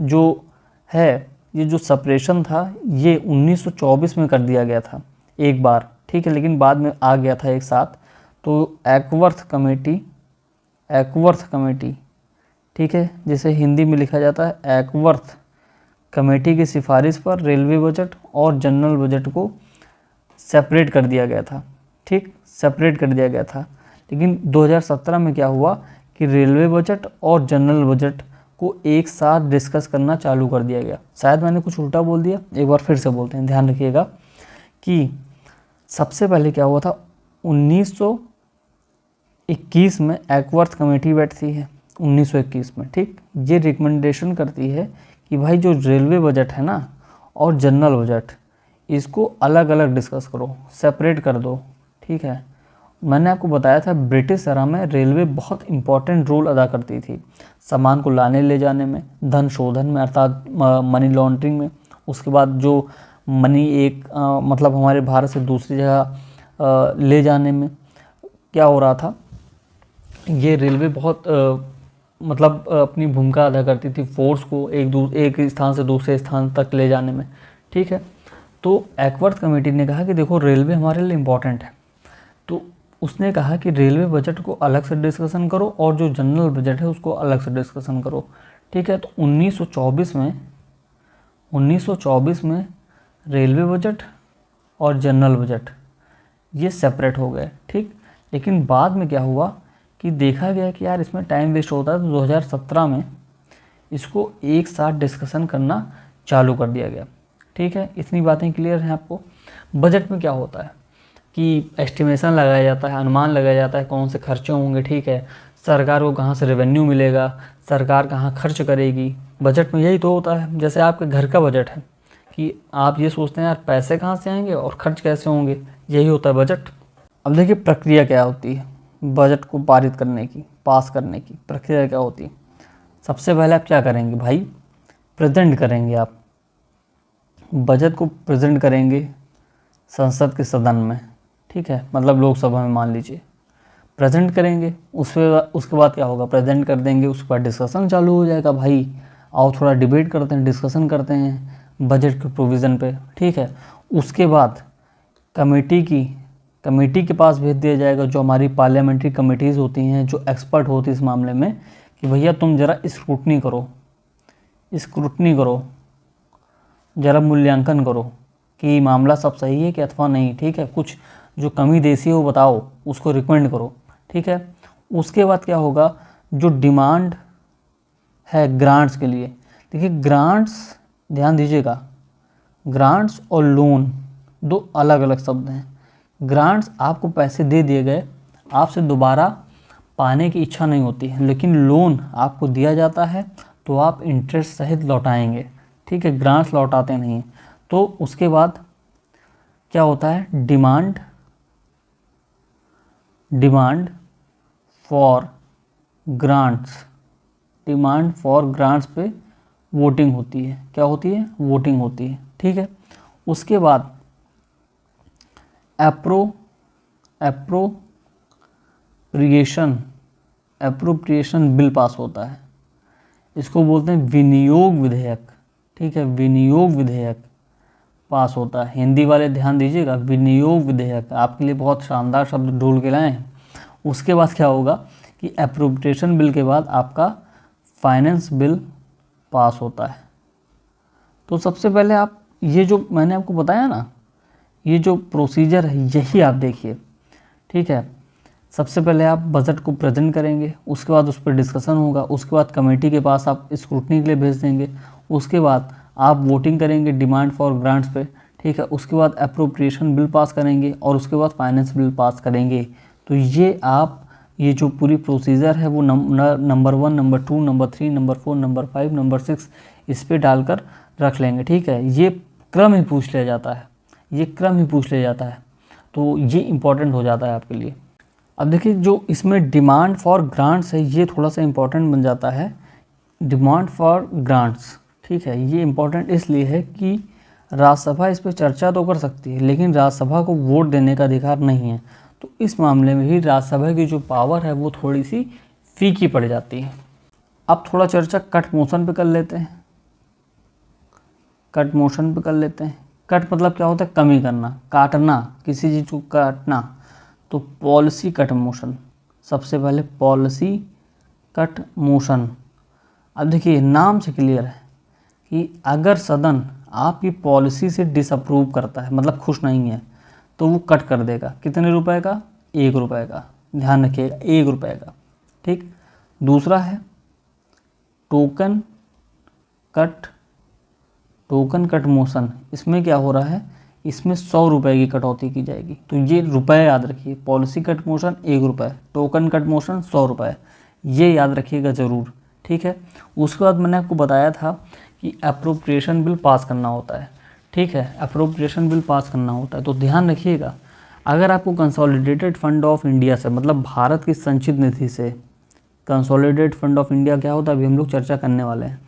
जो सेपरेशन था ये 1924 में कर दिया गया था एक बार। ठीक है, लेकिन बाद में आ गया था एक साथ। तो एकवर्थ कमेटी, ठीक है, जिसे हिंदी में लिखा जाता है एकवर्थ कमेटी की सिफारिश पर रेलवे बजट और जनरल बजट को सेपरेट कर दिया गया था। ठीक, सेपरेट कर दिया गया था। लेकिन 2017 में क्या हुआ कि रेलवे बजट और जनरल बजट को एक साथ डिस्कस करना चालू कर दिया गया। शायद मैंने कुछ उल्टा बोल दिया, एक बार फिर से बोलते हैं, ध्यान रखिएगा कि सबसे पहले क्या हुआ था, 1921 में एकवर्थ कमेटी बैठती है 1921 में। ठीक, ये रिकमेंडेशन करती है कि भाई जो रेलवे बजट है ना और जनरल बजट, इसको अलग अलग डिस्कस करो, सेपरेट कर दो। ठीक है, मैंने आपको बताया था ब्रिटिश एरा में रेलवे बहुत इंपॉर्टेंट रोल अदा करती थी, सामान को लाने ले जाने में, धन शोधन में अर्थात मनी लॉन्ड्रिंग में। उसके बाद जो मनी मतलब हमारे भारत से दूसरी जगह ले जाने में क्या हो रहा था, ये रेलवे बहुत मतलब अपनी भूमिका अदा करती थी फोर्स को एक स्थान से दूसरे स्थान तक ले जाने में। ठीक है, तो एकवर्थ कमेटी ने कहा कि देखो रेलवे हमारे लिए इम्पॉर्टेंट है, तो उसने कहा कि रेलवे बजट को अलग से डिस्कशन करो और जो जनरल बजट है उसको अलग से डिस्कशन करो। ठीक है, तो 1924 में रेलवे बजट और जनरल बजट ये सेपरेट हो गए। ठीक, लेकिन बाद में क्या हुआ कि देखा गया कि यार इसमें टाइम वेस्ट होता है, तो 2017 में इसको एक साथ डिस्कशन करना चालू कर दिया गया। ठीक है, इतनी बातें क्लियर हैं आपको। बजट में क्या होता है कि एस्टिमेशन लगाया जाता है, अनुमान लगाया जाता है कौन से खर्चे होंगे। ठीक है, सरकार को कहाँ से रेवेन्यू मिलेगा, सरकार कहाँ खर्च करेगी, बजट में यही तो होता है। जैसे आपके घर का बजट है कि आप ये सोचते हैं यार पैसे कहाँ से आएंगे और खर्च कैसे होंगे, यही होता है बजट। अब देखिए प्रक्रिया क्या होती है बजट को पारित करने की, पास करने की प्रक्रिया क्या होती है। सबसे पहले आप क्या करेंगे भाई, प्रेजेंट करेंगे, आप बजट को प्रेजेंट करेंगे संसद के सदन में। ठीक है, मतलब लोकसभा में मान लीजिए प्रेजेंट करेंगे, उसके बाद क्या होगा, प्रेजेंट कर देंगे, उसके बाद डिस्कशन चालू हो जाएगा। भाई आओ थोड़ा डिबेट करते हैं, डिस्कशन करते हैं बजट के प्रोविज़न पे, ठीक है। उसके बाद कमेटी के पास भेज दिया जाएगा, जो हमारी पार्लियामेंट्री कमेटीज़ होती हैं, जो एक्सपर्ट होती है इस मामले में, कि भैया तुम ज़रा स्क्रूटनी करो, ज़रा मूल्यांकन करो कि मामला सब सही है कि अथवा नहीं, ठीक है। कुछ जो कमी देसी है वो बताओ, उसको रिकमेंड करो, ठीक है। उसके बाद क्या होगा, जो डिमांड है ग्रांट्स के लिए, देखिए ग्रांट्स, ध्यान दीजिएगा, ग्रांट्स और लोन दो अलग अलग शब्द हैं। ग्रांट्स आपको पैसे दे दिए गए, आपसे दोबारा पाने की इच्छा नहीं होती है, लेकिन लोन आपको दिया जाता है तो आप इंटरेस्ट सहित लौटाएंगे, ठीक है। ग्रांट्स लौटाते नहीं हैं। तो उसके बाद क्या होता है, डिमांड फॉर ग्रांट्स पे वोटिंग होती है। क्या होती है, वोटिंग होती है, ठीक है। उसके बाद एप्रोप्रिएशन बिल पास होता है। इसको बोलते हैं विनियोग विधेयक, ठीक है। विनियोग विधेयक पास होता है। हिंदी वाले ध्यान दीजिएगा, विनियोग विधेयक आपके लिए बहुत शानदार शब्द ढूंढ के लाए हैं। उसके बाद क्या होगा कि एप्रोप्रिएशन बिल के बाद आपका फाइनेंस बिल पास होता है। तो सबसे पहले आप ये जो मैंने आपको बताया ना, ये जो प्रोसीजर है यही आप देखिए, ठीक है। सबसे पहले आप बजट को प्रेजेंट करेंगे, उसके बाद उस पर डिस्कशन होगा, उसके बाद कमेटी के पास आप स्क्रूटनी के लिए भेज देंगे, उसके बाद आप वोटिंग करेंगे डिमांड फॉर ग्रांट्स पे, ठीक है। उसके बाद एप्रोप्रिएशन बिल पास करेंगे और उसके बाद फाइनेंस बिल पास करेंगे। तो ये जो पूरी प्रोसीजर है वो number 1, number 2, number 3, number 4, number 5, number 6 इस पे डालकर रख लेंगे, ठीक है। ये क्रम ही पूछ लिया जाता है, तो ये इम्पोर्टेंट हो जाता है आपके लिए। अब देखिए जो इसमें डिमांड फॉर ग्रांट्स है, ये थोड़ा सा इम्पोर्टेंट बन जाता है। डिमांड फॉर ग्रांट्स, ठीक है, ये इम्पोर्टेंट इसलिए है कि राज्यसभा इस पर चर्चा तो कर सकती है, लेकिन राज्यसभा को वोट देने का अधिकार नहीं है। तो इस मामले में ही राज्यसभा की जो पावर है वो थोड़ी सी फीकी पड़ जाती है। अब थोड़ा चर्चा कट मोशन पे कर लेते हैं। कट मतलब क्या होता है, कमी करना, काटना, किसी चीज़ को काटना। तो पॉलिसी कट मोशन, सबसे पहले पॉलिसी कट मोशन। अब देखिए नाम से क्लियर है कि अगर सदन आपकी पॉलिसी से डिसअप्रूव करता है, मतलब खुश नहीं है, तो वो कट कर देगा। कितने रुपए का, 1 रुपये का, ध्यान रखिएगा 1 रुपये का, ठीक। दूसरा है टोकन कट मोशन। इसमें क्या हो रहा है, इसमें 100 रुपये की कटौती की जाएगी। तो ये रुपए याद रखिए, पॉलिसी कट मोशन 1 रुपये, टोकन कट मोशन 100 रुपये, ये याद रखिएगा ज़रूर, ठीक है। उसके बाद मैंने आपको बताया था कि एप्रोप्रिएशन बिल पास करना होता है, ठीक है। एप्रोप्रिएशन बिल पास करना होता है, तो ध्यान रखिएगा, अगर आपको कंसोलिडेटेड फंड ऑफ इंडिया से, मतलब भारत की संचित निधि से, कंसोलिडेटेड फंड ऑफ इंडिया क्या होता है अभी हम लोग चर्चा करने वाले हैं।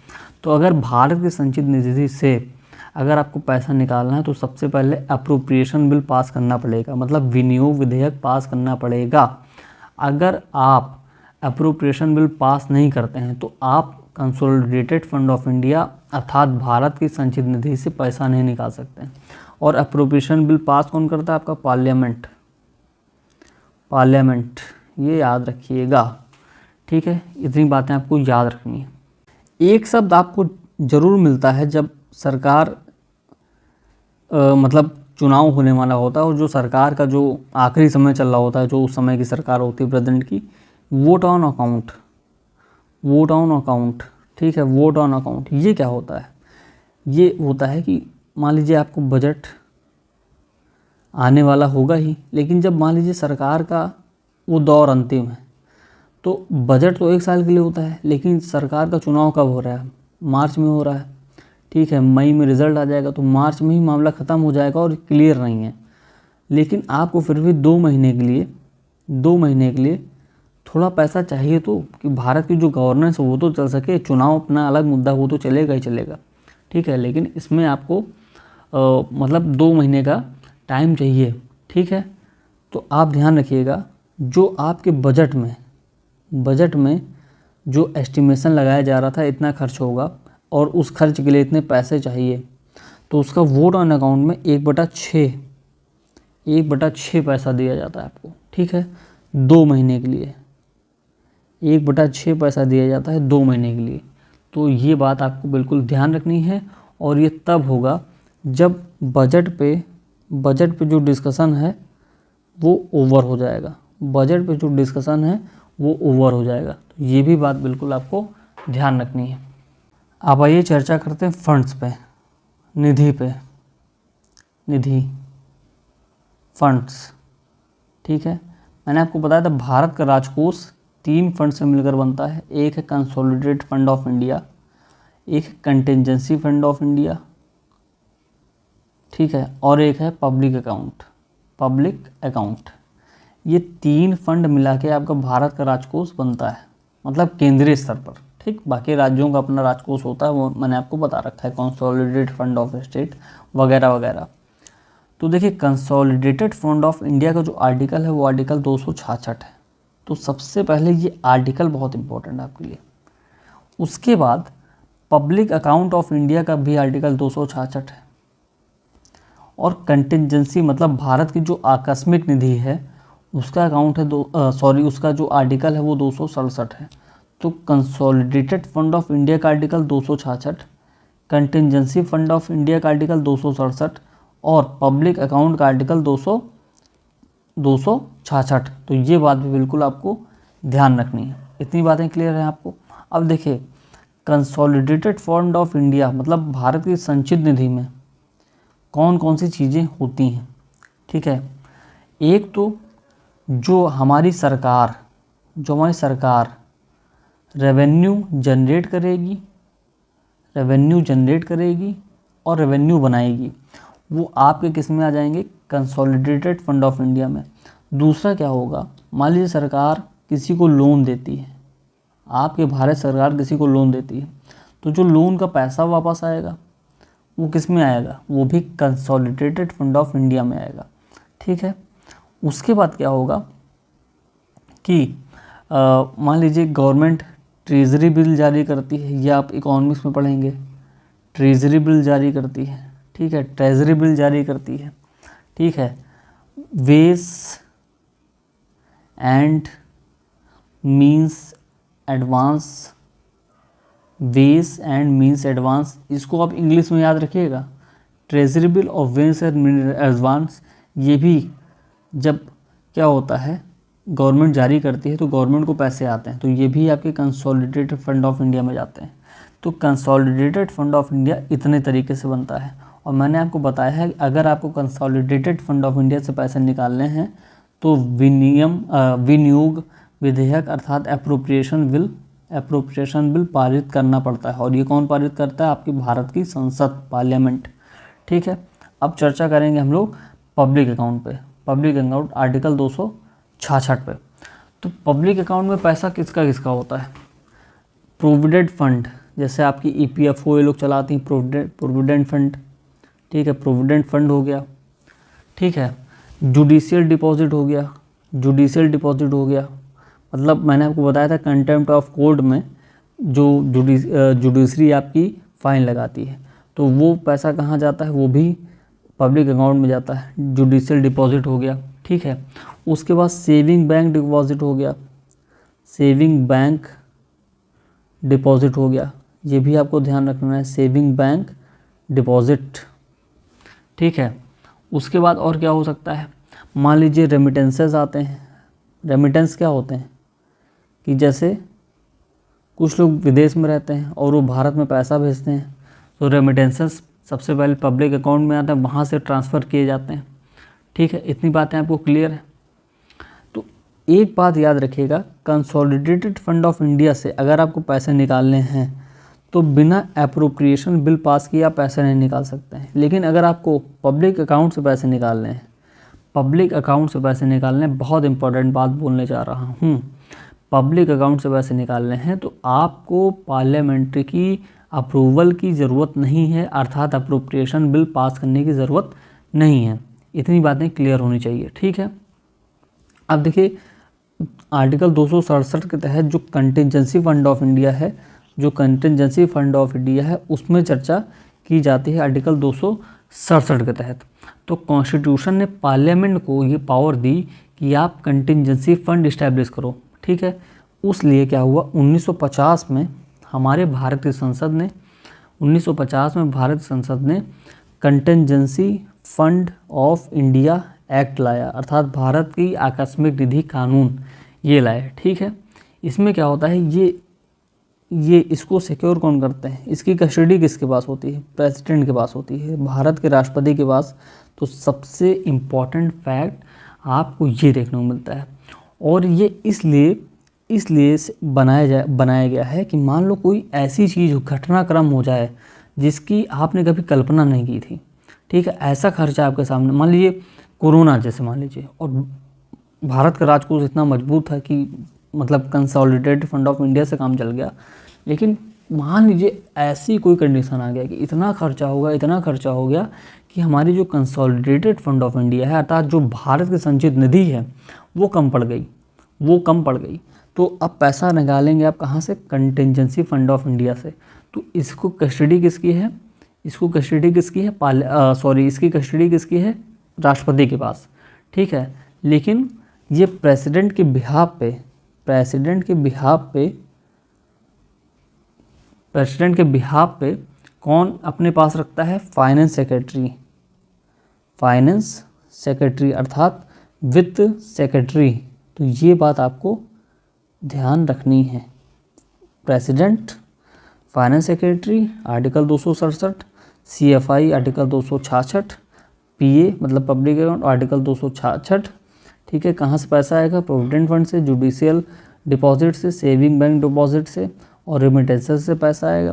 तो अगर भारत की संचित निधि से अगर आपको पैसा निकालना है तो सबसे पहले एप्रोप्रिएशन बिल पास करना पड़ेगा, मतलब विनियोग विधेयक पास करना पड़ेगा। अगर आप एप्रोप्रिएशन बिल पास नहीं करते हैं तो आप कंसोलिडेटेड फंड ऑफ इंडिया अर्थात भारत की संचित निधि से पैसा नहीं निकाल सकते हैं। और एप्रोप्रिएशन बिल पास कौन करता है, आपका पार्लियामेंट, ये याद रखिएगा, ठीक है। इतनी बातें आपको याद रखनी है। एक शब्द आपको ज़रूर मिलता है जब सरकार मतलब चुनाव होने वाला होता है और जो सरकार का जो आखिरी समय चल रहा होता है, जो उस समय की सरकार होती है प्रेजेंट की, वोट ऑन अकाउंट, ठीक है। वोट ऑन अकाउंट ये क्या होता है, ये होता है कि मान लीजिए आपको बजट आने वाला होगा ही, लेकिन जब मान लीजिए सरकार का वो दौर अंतिम है, तो बजट तो 1 साल के लिए होता है, लेकिन सरकार का चुनाव कब हो रहा है, मार्च में हो रहा है, ठीक है। मई में रिज़ल्ट आ जाएगा, तो मार्च में ही मामला ख़त्म हो जाएगा और क्लियर नहीं है। लेकिन आपको फिर भी 2 महीने के लिए थोड़ा पैसा चाहिए, तो कि भारत की जो गवर्नेंस है वो तो चल सके, चुनाव अपना अलग मुद्दा, वो तो चलेगा ही चलेगा, ठीक है। लेकिन इसमें आपको मतलब 2 महीने का टाइम चाहिए, ठीक है। तो आप ध्यान रखिएगा जो आपके बजट में जो एस्टिमेशन लगाया जा रहा था इतना खर्च होगा और उस खर्च के लिए इतने पैसे चाहिए, तो उसका वोट ऑन अकाउंट में 1/6 पैसा दिया जाता है आपको, ठीक है, 2 महीने के लिए 1/6 पैसा दिया जाता है 2 महीने के लिए। तो ये बात आपको बिल्कुल ध्यान रखनी है और ये तब होगा जब बजट पे जो डिस्कशन है वो ओवर हो जाएगा, बजट पे जो डिस्कशन है वो ओवर हो जाएगा। तो ये भी बात बिल्कुल आपको ध्यान रखनी है। अब आइए चर्चा करते हैं फंड्स पे, निधि फंड्स, ठीक है। मैंने आपको बताया था भारत का राजकोष 3 फंड से मिलकर बनता है। एक है कंसोलिडेटेड फंड ऑफ इंडिया, एक है कंटिजेंसी फंड ऑफ इंडिया, ठीक है, और एक है पब्लिक अकाउंट। ये 3 फंड मिला के आपका भारत का राजकोष बनता है, मतलब केंद्रीय स्तर पर, ठीक। बाकी राज्यों का अपना राजकोष होता है, वो मैंने आपको बता रखा है, कंसोलिडेटेड फंड ऑफ स्टेट वगैरह वगैरह। तो देखिए कंसोलिडेटेड फंड ऑफ इंडिया का जो आर्टिकल है वो आर्टिकल 266 है। तो सबसे पहले ये आर्टिकल बहुत इंपॉर्टेंट है आपके लिए। उसके बाद पब्लिक अकाउंट ऑफ इंडिया का भी आर्टिकल 266 है। और कंटिजेंसी मतलब भारत की जो आकस्मिक निधि है उसका अकाउंट है उसका जो आर्टिकल है वो 267 है। तो कंसोलिडेटेड फंड ऑफ इंडिया का article 266, contingency fund of India का आर्टिकल 267 और पब्लिक अकाउंट का आर्टिकल 266। तो ये बात भी बिल्कुल आपको ध्यान रखनी है। इतनी बातें क्लियर हैं आपको। अब देखिए कंसोलिडेटेड फंड ऑफ इंडिया मतलब भारत की संचित निधि में कौन कौन सी चीज़ें होती हैं, ठीक है। एक तो जो हमारी सरकार रेवेन्यू जनरेट करेगी और रेवेन्यू बनाएगी, वो आपके किस में आ जाएंगे, कंसोलिडेटेड फंड ऑफ इंडिया में। दूसरा क्या होगा, मान लीजिए सरकार किसी को लोन देती है, आपके भारत सरकार किसी को लोन देती है, तो जो लोन का पैसा वापस आएगा वो किस में आएगा, वो भी कंसोलिडेटेड फंड ऑफ इंडिया में आएगा, ठीक है। उसके बाद क्या होगा कि मान लीजिए गवर्नमेंट ट्रेजरी बिल जारी करती है, ये आप इकोनॉमिक्स में पढ़ेंगे, ट्रेजरी बिल जारी करती है, ठीक है, ट्रेजरी बिल जारी करती है, ठीक है। वेज एंड मीन्स एडवांस, इसको आप इंग्लिश में याद रखिएगा, ट्रेजरी बिल और वेज एंड मीन्स एडवांस। ये भी जब क्या होता है गवर्नमेंट जारी करती है तो गवर्नमेंट को पैसे आते हैं, तो ये भी आपके कंसोलिडेटेड फंड ऑफ इंडिया में जाते हैं। तो कंसोलिडेटेड फंड ऑफ इंडिया इतने तरीके से बनता है। और मैंने आपको बताया है अगर आपको कंसोलिडेटेड फंड ऑफ इंडिया से पैसे निकालने हैं तो विनियोग विधेयक अर्थात एप्रोप्रिएशन बिल पारित करना पड़ता है। और ये कौन पारित करता है, आपकी भारत की संसद, पार्लियामेंट, ठीक है। अब चर्चा करेंगे हम लोग पब्लिक अकाउंट आर्टिकल 266 पे। तो पब्लिक अकाउंट में पैसा किसका किसका होता है, प्रोविडेंट फंड, जैसे आपकी EPFO ये लोग चलाती हैं, प्रोविडेंट फंड, ठीक है, प्रोविडेंट फंड हो गया, ठीक है। जुडिशियल डिपॉजिट हो गया, मतलब मैंने आपको बताया था कंटेम्प्ट ऑफ कोर्ट में जो जुडिशरी आपकी फ़ाइन लगाती है, तो वो पैसा कहाँ जाता है, वो भी पब्लिक अकाउंट में जाता है, जुडिशियल डिपॉजिट हो गया, ठीक है। उसके बाद सेविंग बैंक डिपॉजिट हो गया, ये भी आपको ध्यान रखना है, सेविंग बैंक डिपॉजिट, ठीक है। उसके बाद और क्या हो सकता है, मान लीजिए रेमिटेंसेस आते हैं। रेमिटेंस क्या होते हैं कि जैसे कुछ लोग विदेश में रहते हैं और वो भारत में पैसा भेजते हैं, तो रेमिटेंसेस सबसे पहले पब्लिक अकाउंट में आता है, वहाँ से ट्रांसफ़र किए जाते हैं, ठीक है। इतनी बातें आपको क्लियर है। तो एक बात याद रखिएगा, कंसोलिडेटेड फंड ऑफ इंडिया से अगर आपको पैसे निकालने हैं तो बिना एप्रोप्रिएशन बिल पास किए आप पैसे नहीं निकाल सकते हैं। लेकिन अगर आपको पब्लिक अकाउंट से पैसे निकालने हैं, बहुत इंपॉर्टेंट बात बोलने जा रहा हूँ, पब्लिक अकाउंट से पैसे निकालने हैं तो आपको पार्लियामेंट्री की अप्रूवल की ज़रूरत नहीं है, अर्थात अप्रोप्रिएशन बिल पास करने की ज़रूरत नहीं है। इतनी बातें क्लियर होनी चाहिए, ठीक है। अब देखिए आर्टिकल 267 के तहत जो कंटिजेंसी फंड ऑफ इंडिया है, जो कंटिजेंसी फंड ऑफ इंडिया है उसमें चर्चा की जाती है आर्टिकल 267 के तहत। तो कॉन्स्टिट्यूशन ने पार्लियामेंट को ये पावर दी कि आप कंटिजेंसी फंड इस्टेब्लिश करो, ठीक है। उस लिए क्या हुआ, 1950 में हमारे भारत की संसद ने 1950 में भारत संसद ने contingency fund of India act लाया, अर्थात भारत की आकस्मिक निधि कानून ये लाया, ठीक है। इसमें क्या होता है, ये इसको सिक्योर कौन करते हैं, इसकी कस्टडी किसके पास होती है, प्रेसिडेंट के पास होती है, भारत के राष्ट्रपति के पास। तो सबसे इम्पॉर्टेंट फैक्ट आपको ये देखने को मिलता है। और ये इसलिए बनाया गया है कि मान लो कोई ऐसी चीज़ घटनाक्रम हो जाए जिसकी आपने कभी कल्पना नहीं की थी, ठीक है। ऐसा खर्चा आपके सामने, मान लीजिए कोरोना जैसे मान लीजिए, और भारत का राजकोष इतना मजबूत है कि मतलब कंसोलिडेटेड फंड ऑफ इंडिया से काम चल गया, लेकिन मान लीजिए ऐसी कोई कंडीशन आ गया कि इतना खर्चा हो गया कि हमारी जो कंसोलिडेटेड फंड ऑफ इंडिया है, अर्थात जो भारत की संचित निधि है वो कम पड़ गई। तो अब पैसा निकालेंगे आप कहाँ से, कंटिजेंसी फंड ऑफ इंडिया से। तो इसकी कस्टडी किसकी है, इसकी कस्टडी किसकी है, राष्ट्रपति के पास, ठीक है। लेकिन ये प्रेसिडेंट के बिहाफ पे कौन अपने पास रखता है, फाइनेंस सेक्रेटरी अर्थात वित्त सेक्रेटरी। तो ये बात आपको ध्यान रखनी है, president, finance secretary article 267, CFI article 266, PA मतलब पब्लिक अकाउंट आर्टिकल 266, ठीक है। कहाँ से पैसा आएगा, प्रोविडेंट फंड से, जुडिशियल डिपॉजिट से, सेविंग बैंक डिपॉजिट से और रेमिटेंसेस से पैसा आएगा।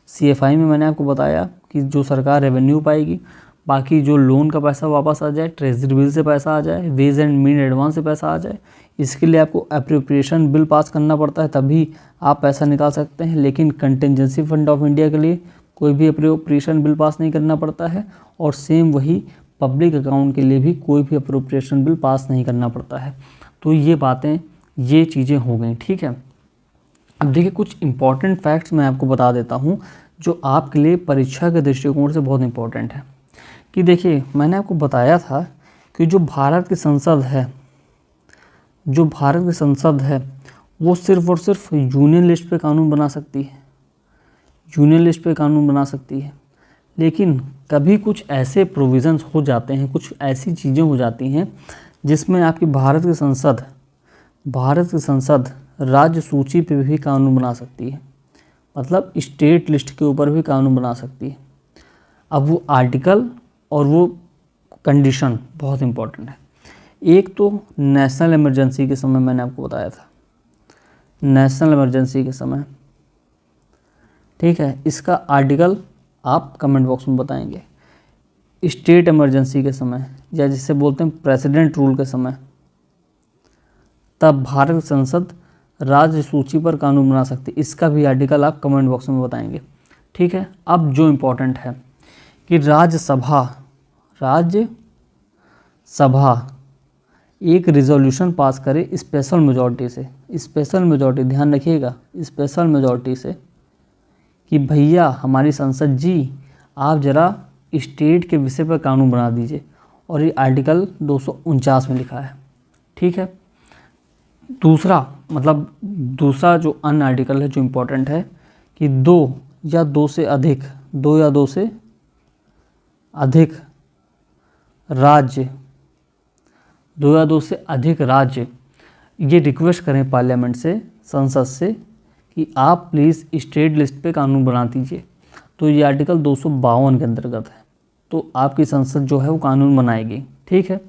CFI में मैंने आपको बताया कि जो सरकार रेवेन्यू पाएगी, बाकी जो लोन का पैसा वापस आ जाए, ट्रेजरी बिल से पैसा आ जाए, वेज एंड मीन एडवांस से पैसा आ जाए। इसके लिए आपको अप्रोप्रिएशन बिल पास करना पड़ता है, तभी आप पैसा निकाल सकते हैं। लेकिन कंटिजेंसी फंड ऑफ इंडिया के लिए कोई भी अप्रोप्रिएशन बिल पास नहीं करना पड़ता है, और सेम वही पब्लिक अकाउंट के लिए भी कोई भी अप्रोप्रिएशन बिल पास नहीं करना पड़ता है। तो ये चीज़ें हो गई, ठीक है। अब देखिए कुछ इंपॉर्टेंट फैक्ट्स मैं आपको बता देता हूँ जो आपके लिए परीक्षा के दृष्टिकोण से बहुत इंपॉर्टेंट है। कि देखिए मैंने आपको बताया था कि जो भारत की संसद है वो सिर्फ और सिर्फ यूनियन लिस्ट पे कानून बना सकती है, लेकिन कभी कुछ ऐसे प्रोविज़न्स हो जाते हैं, कुछ ऐसी चीज़ें हो जाती हैं जिसमें आपकी भारत की संसद राज्य सूची पे भी कानून बना सकती है, मतलब स्टेट लिस्ट के ऊपर भी कानून बना सकती है। अब वो आर्टिकल और वो कंडीशन बहुत इम्पोर्टेंट है। एक तो नेशनल इमरजेंसी के समय मैंने आपको बताया था, नेशनल इमरजेंसी के समय, ठीक है। इसका आर्टिकल आप कमेंट बॉक्स में बताएंगे। स्टेट इमरजेंसी के समय, या जिसे बोलते हैं प्रेसिडेंट रूल के समय, तब भारत संसद राज्य सूची पर कानून बना सकती है। इसका भी आर्टिकल आप कमेंट बॉक्स में बताएंगे, ठीक है। अब जो इम्पोर्टेंट है कि राज्यसभा एक रिजोल्यूशन पास करे स्पेशल मेजॉरिटी, ध्यान रखिएगा, स्पेशल मेजॉरिटी से, कि भैया हमारी संसद जी आप ज़रा स्टेट के विषय पर कानून बना दीजिए, और ये आर्टिकल 249 में लिखा है, ठीक है। दूसरा जो अन्य आर्टिकल है जो इम्पोर्टेंट है कि दो या दो से अधिक राज्य ये रिक्वेस्ट करें पार्लियामेंट से, संसद से, कि आप प्लीज़ स्टेट लिस्ट पे कानून बना दीजिए। तो ये आर्टिकल 252 के अंतर्गत है, तो आपकी संसद जो है वो कानून बनाएगी, ठीक है।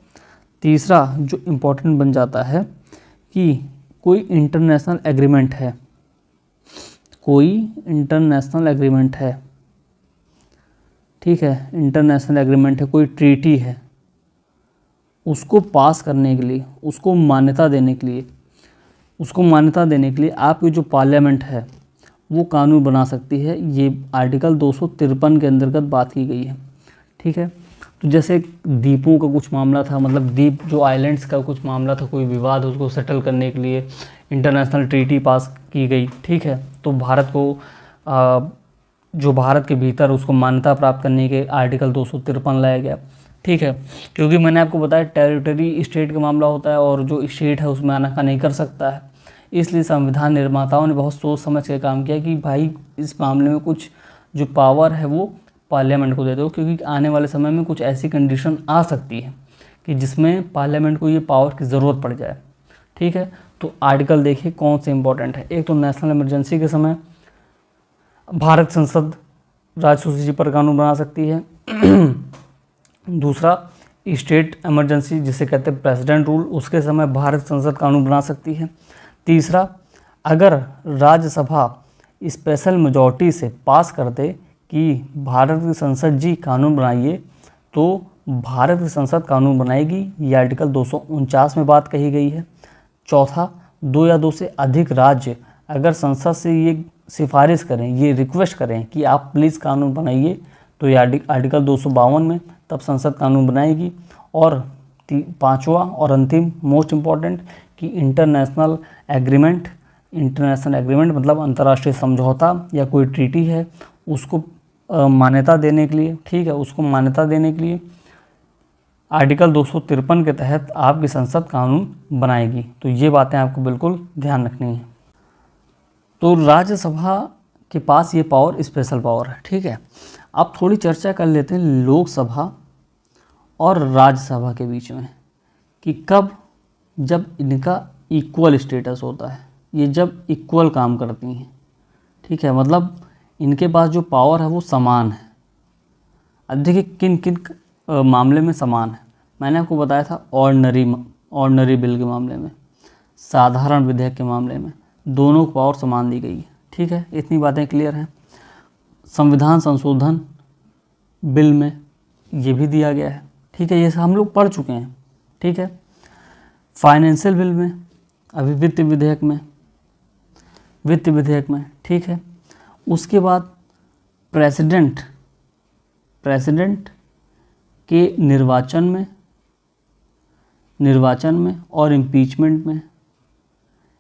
तीसरा जो इम्पोर्टेंट बन जाता है कि कोई इंटरनेशनल एग्रीमेंट है, ठीक है, इंटरनेशनल एग्रीमेंट है, कोई ट्रीटी है, उसको पास करने के लिए, उसको मान्यता देने के लिए आपकी जो पार्लियामेंट है वो कानून बना सकती है। ये आर्टिकल 253 के अंतर्गत बात की गई है, ठीक है। तो जैसे द्वीपों का कुछ मामला था, मतलब द्वीप जो आइलैंड्स का कुछ मामला था, कोई विवाद उसको सेटल करने के लिए इंटरनेशनल ट्रीटी पास की गई, ठीक है। तो भारत को जो भारत के भीतर उसको मान्यता प्राप्त करने के आर्टिकल 253 लाया गया, ठीक है। क्योंकि मैंने आपको बताया टेरिटरी स्टेट का मामला होता है और जो स्टेट है उसमें आना का नहीं कर सकता है, इसलिए संविधान निर्माताओं ने बहुत सोच समझ के काम किया कि भाई इस मामले में कुछ जो पावर है वो पार्लियामेंट को दे दो, क्योंकि आने वाले समय में कुछ ऐसी कंडीशन आ सकती है कि जिसमें पार्लियामेंट को ये पावर की ज़रूरत पड़ जाए, ठीक है। तो आर्टिकल देखिए कौन से इंपॉर्टेंट है। एक तो नेशनल इमरजेंसी के समय भारत संसद राजसूची पर कानून बना सकती है। दूसरा, स्टेट इमरजेंसी जिसे कहते हैं प्रेसिडेंट रूल, उसके समय भारत संसद कानून बना सकती है। तीसरा, अगर राज्यसभा स्पेशल मेजॉरिटी से पास कर दे कि भारत की संसद जी कानून बनाइए, तो भारत की संसद कानून बनाएगी, ये आर्टिकल 249 में बात कही गई है। चौथा, 2 या 2 से अधिक राज्य अगर संसद से ये सिफारिश करें, ये रिक्वेस्ट करें कि आप प्लीज़ कानून बनाइए, तो ये आर्टिकल 252 में तब संसद कानून बनाएगी। और पांचवा और अंतिम मोस्ट इम्पॉर्टेंट कि इंटरनेशनल एग्रीमेंट मतलब अंतर्राष्ट्रीय समझौता या कोई ट्रीटी है उसको मान्यता देने के लिए, ठीक है, उसको मान्यता देने के लिए आर्टिकल 253 के तहत आपकी संसद कानून बनाएगी। तो ये बातें आपको बिल्कुल ध्यान रखनी है। तो राज्यसभा के पास ये पावर स्पेशल पावर है, ठीक है। अब थोड़ी चर्चा कर लेते हैं लोकसभा और राज्यसभा के बीच में कि कब जब इनका इक्वल स्टेटस होता है, ये जब इक्वल काम करती हैं, ठीक है, मतलब इनके पास जो पावर है वो समान है। अब देखिए किन किन मामले में समान है। मैंने आपको बताया था ऑर्डिनरी बिल के मामले में, साधारण विधेयक के मामले में दोनों को पावर समान दी गई है, ठीक है। इतनी बातें क्लियर हैं। संविधान संशोधन बिल में ये भी दिया गया है, ठीक है, ये हम लोग पढ़ चुके हैं, ठीक है। फाइनेंशियल बिल में, अभी वित्त विधेयक में, ठीक है। उसके बाद प्रेसिडेंट के निर्वाचन में और इम्पीचमेंट में,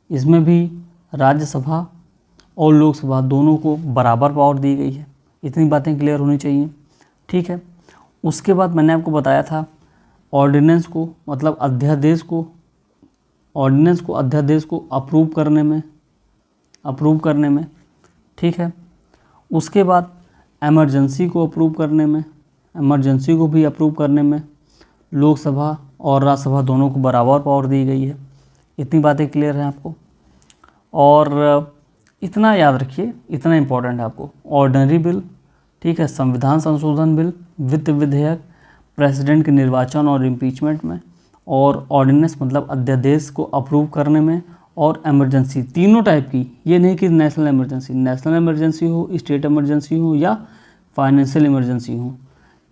इसमें भी राज्यसभा और लोकसभा दोनों को बराबर पावर दी गई है। इतनी बातें क्लियर होनी चाहिए, ठीक है। उसके बाद मैंने आपको बताया था ऑर्डिनेंस को, मतलब अध्यादेश को अप्रूव करने में, ठीक है। उसके बाद इमरजेंसी को भी अप्रूव करने में लोकसभा और राज्यसभा दोनों को बराबर पावर दी गई है। इतनी बातें क्लियर हैं आपको। और इतना याद रखिए, इतना इम्पोर्टेंट है आपको, ऑर्डिनरी बिल, ठीक है, संविधान संशोधन बिल, वित्त विधेयक, प्रेसिडेंट के निर्वाचन और इम्पीचमेंट में, और ऑर्डिनेंस मतलब अध्यादेश को अप्रूव करने में, और इमरजेंसी तीनों टाइप की। ये नहीं कि नेशनल इमरजेंसी हो, स्टेट इमरजेंसी हो या फाइनेंशियल इमरजेंसी हो,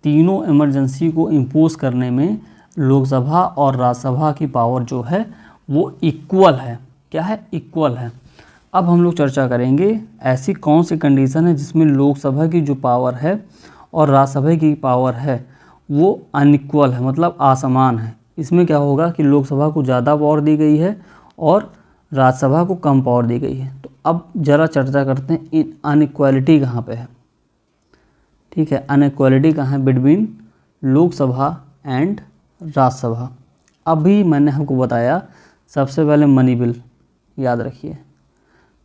तीनों इमरजेंसी को इम्पोज करने में लोकसभा और राज्यसभा की पावर जो है वो इक्वल है। क्या है? इक्वल है। अब हम लोग चर्चा करेंगे ऐसी कौन सी कंडीशन है जिसमें लोकसभा की जो पावर है और राज्यसभा की पावर है वो अनइक्वल है, मतलब असमान है। इसमें क्या होगा कि लोकसभा को ज़्यादा पावर दी गई है और राज्यसभा को कम पावर दी गई है। तो अब ज़रा चर्चा करते हैं इन अनइक्वालिटी कहाँ पे है, ठीक है। अनइक्वालिटी कहाँ है बिटवीन लोकसभा एंड राज्यसभा। अभी मैंने आपको बताया सबसे पहले मनी बिल, याद रखिए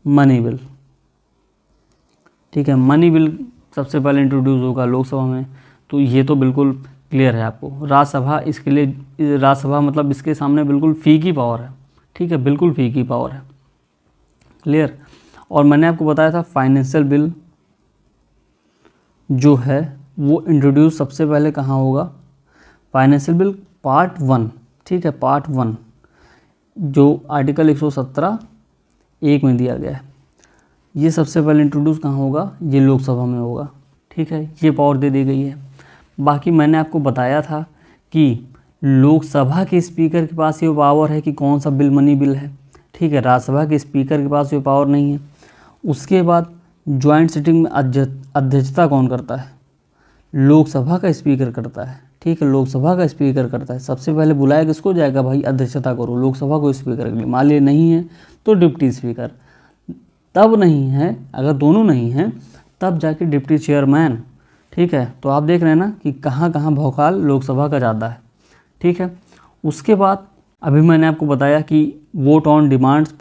मनी बिल, ठीक है। मनी बिल सबसे पहले इंट्रोड्यूस होगा लोकसभा में, तो ये तो बिल्कुल क्लियर है आपको। राज्यसभा इसके लिए, राज्यसभा मतलब इसके सामने बिल्कुल फीकी पावर है, ठीक है, बिल्कुल फीकी पावर है, क्लियर। और मैंने आपको बताया था फाइनेंशियल बिल जो है वो इंट्रोड्यूस सबसे पहले कहाँ होगा, फाइनेंशियल बिल पार्ट 1, ठीक है, पार्ट 1 जो आर्टिकल 117(1) में दिया गया है, ये सबसे पहले इंट्रोड्यूस कहाँ होगा, ये लोकसभा में होगा, ठीक है। ये पावर दे दी गई है। बाकी मैंने आपको बताया था कि लोकसभा के स्पीकर के पास ये पावर है कि कौन सा बिल मनी बिल है, ठीक है। राज्यसभा के स्पीकर के पास ये पावर नहीं है। उसके बाद ज्वाइंट सिटिंग में अध्यक्षता कौन करता है, लोकसभा का स्पीकर करता है, ठीक है, लोकसभा का स्पीकर करता है। सबसे पहले बुलाया किसको जाएगा भाई, अध्यक्षता करो, लोकसभा को स्पीकर के लिए। मान लीजिए नहीं है तो डिप्टी स्पीकर, तब नहीं है, अगर दोनों नहीं हैं तब जाके डिप्टी चेयरमैन। ठीक है, तो आप देख रहे हैं ना कि कहाँ कहाँ भौकाल लोकसभा का ज़्यादा है। ठीक है, उसके बाद अभी मैंने आपको बताया कि वोट ऑन डिमांड्स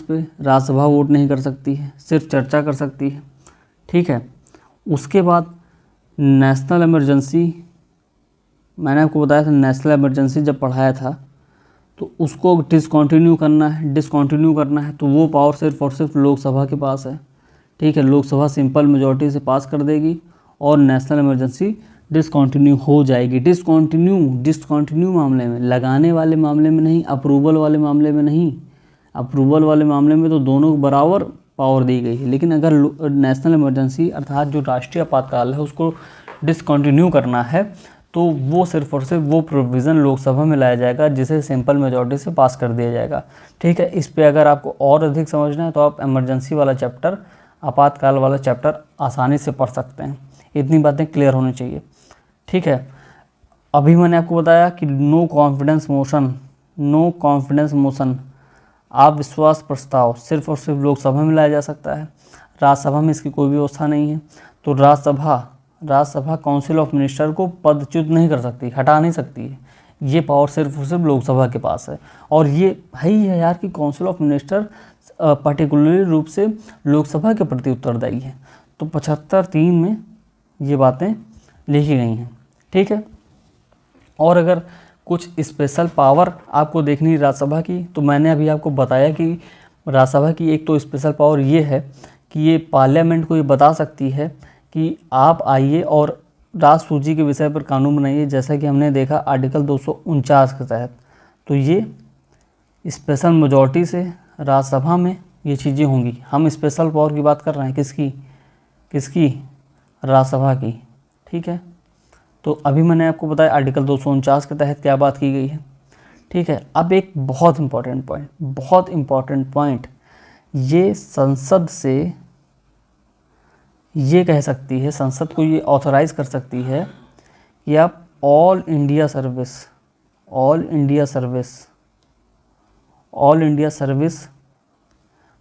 पे राज्यसभा वोट नहीं कर सकती है, सिर्फ चर्चा कर सकती है। ठीक है, उसके बाद नेशनल इमरजेंसी, मैंने आपको बताया था नेशनल इमरजेंसी जब पढ़ाया था तो उसको डिसकंटिन्यू करना है तो वो पावर सिर्फ और सिर्फ लोकसभा के पास है। ठीक है, लोकसभा सिंपल मेजॉरिटी से पास कर देगी और नेशनल इमरजेंसी डिसकंटिन्यू हो जाएगी। डिसकंटिन्यू मामले में, लगाने वाले मामले में नहीं, अप्रूवल वाले मामले में नहीं। अप्रूवल वाले मामले में तो दोनों को बराबर पावर दी गई है, लेकिन अगर नेशनल इमरजेंसी अर्थात जो राष्ट्रीय आपातकाल है उसको डिसकंटिन्यू करना है तो वो सिर्फ और सिर्फ वो प्रोविज़न लोकसभा में लाया जाएगा जिसे सिंपल मेजॉरिटी से पास कर दिया जाएगा। ठीक है, इस पे अगर आपको और अधिक समझना है तो आप इमरजेंसी वाला चैप्टर, आपातकाल वाला चैप्टर आसानी से पढ़ सकते हैं। इतनी बातें क्लियर होनी चाहिए। ठीक है, अभी मैंने आपको बताया कि नो कॉन्फिडेंस मोशन अविश्वास प्रस्ताव सिर्फ और सिर्फ लोकसभा में लाया जा सकता है, राज्यसभा में इसकी कोई व्यवस्था नहीं है। तो राज्यसभा काउंसिल ऑफ मिनिस्टर को पदच्युत नहीं कर सकती, हटा नहीं सकती है। ये पावर सिर्फ और सिर्फ लोकसभा के पास है। और ये है ही है यार कि काउंसिल ऑफ मिनिस्टर पर्टिकुलरली रूप से लोकसभा के प्रति उत्तरदायी है। तो 75(3) में ये बातें लिखी गई हैं। ठीक है, और अगर कुछ स्पेशल पावर आपको देखनी राज्यसभा की तो मैंने अभी आपको बताया कि राज्यसभा की एक तो स्पेशल पावर ये है कि ये पार्लियामेंट को ये बता सकती है कि आप आइए और राष्ट्र सूची के विषय पर कानून बनाइए, जैसा कि हमने देखा आर्टिकल 249 के तहत। तो ये स्पेशल मेजॉरिटी से राज्यसभा में ये चीज़ें होंगी। हम स्पेशल पावर की बात कर रहे हैं, किसकी राज्यसभा की। ठीक है, तो अभी मैंने आपको बताया आर्टिकल 249 के तहत क्या बात की गई है। ठीक है, अब एक बहुत इम्पॉर्टेंट पॉइंट, ये संसद से ये कह सकती है, संसद को ये ऑथराइज़ कर सकती है कि आप ऑल इंडिया सर्विस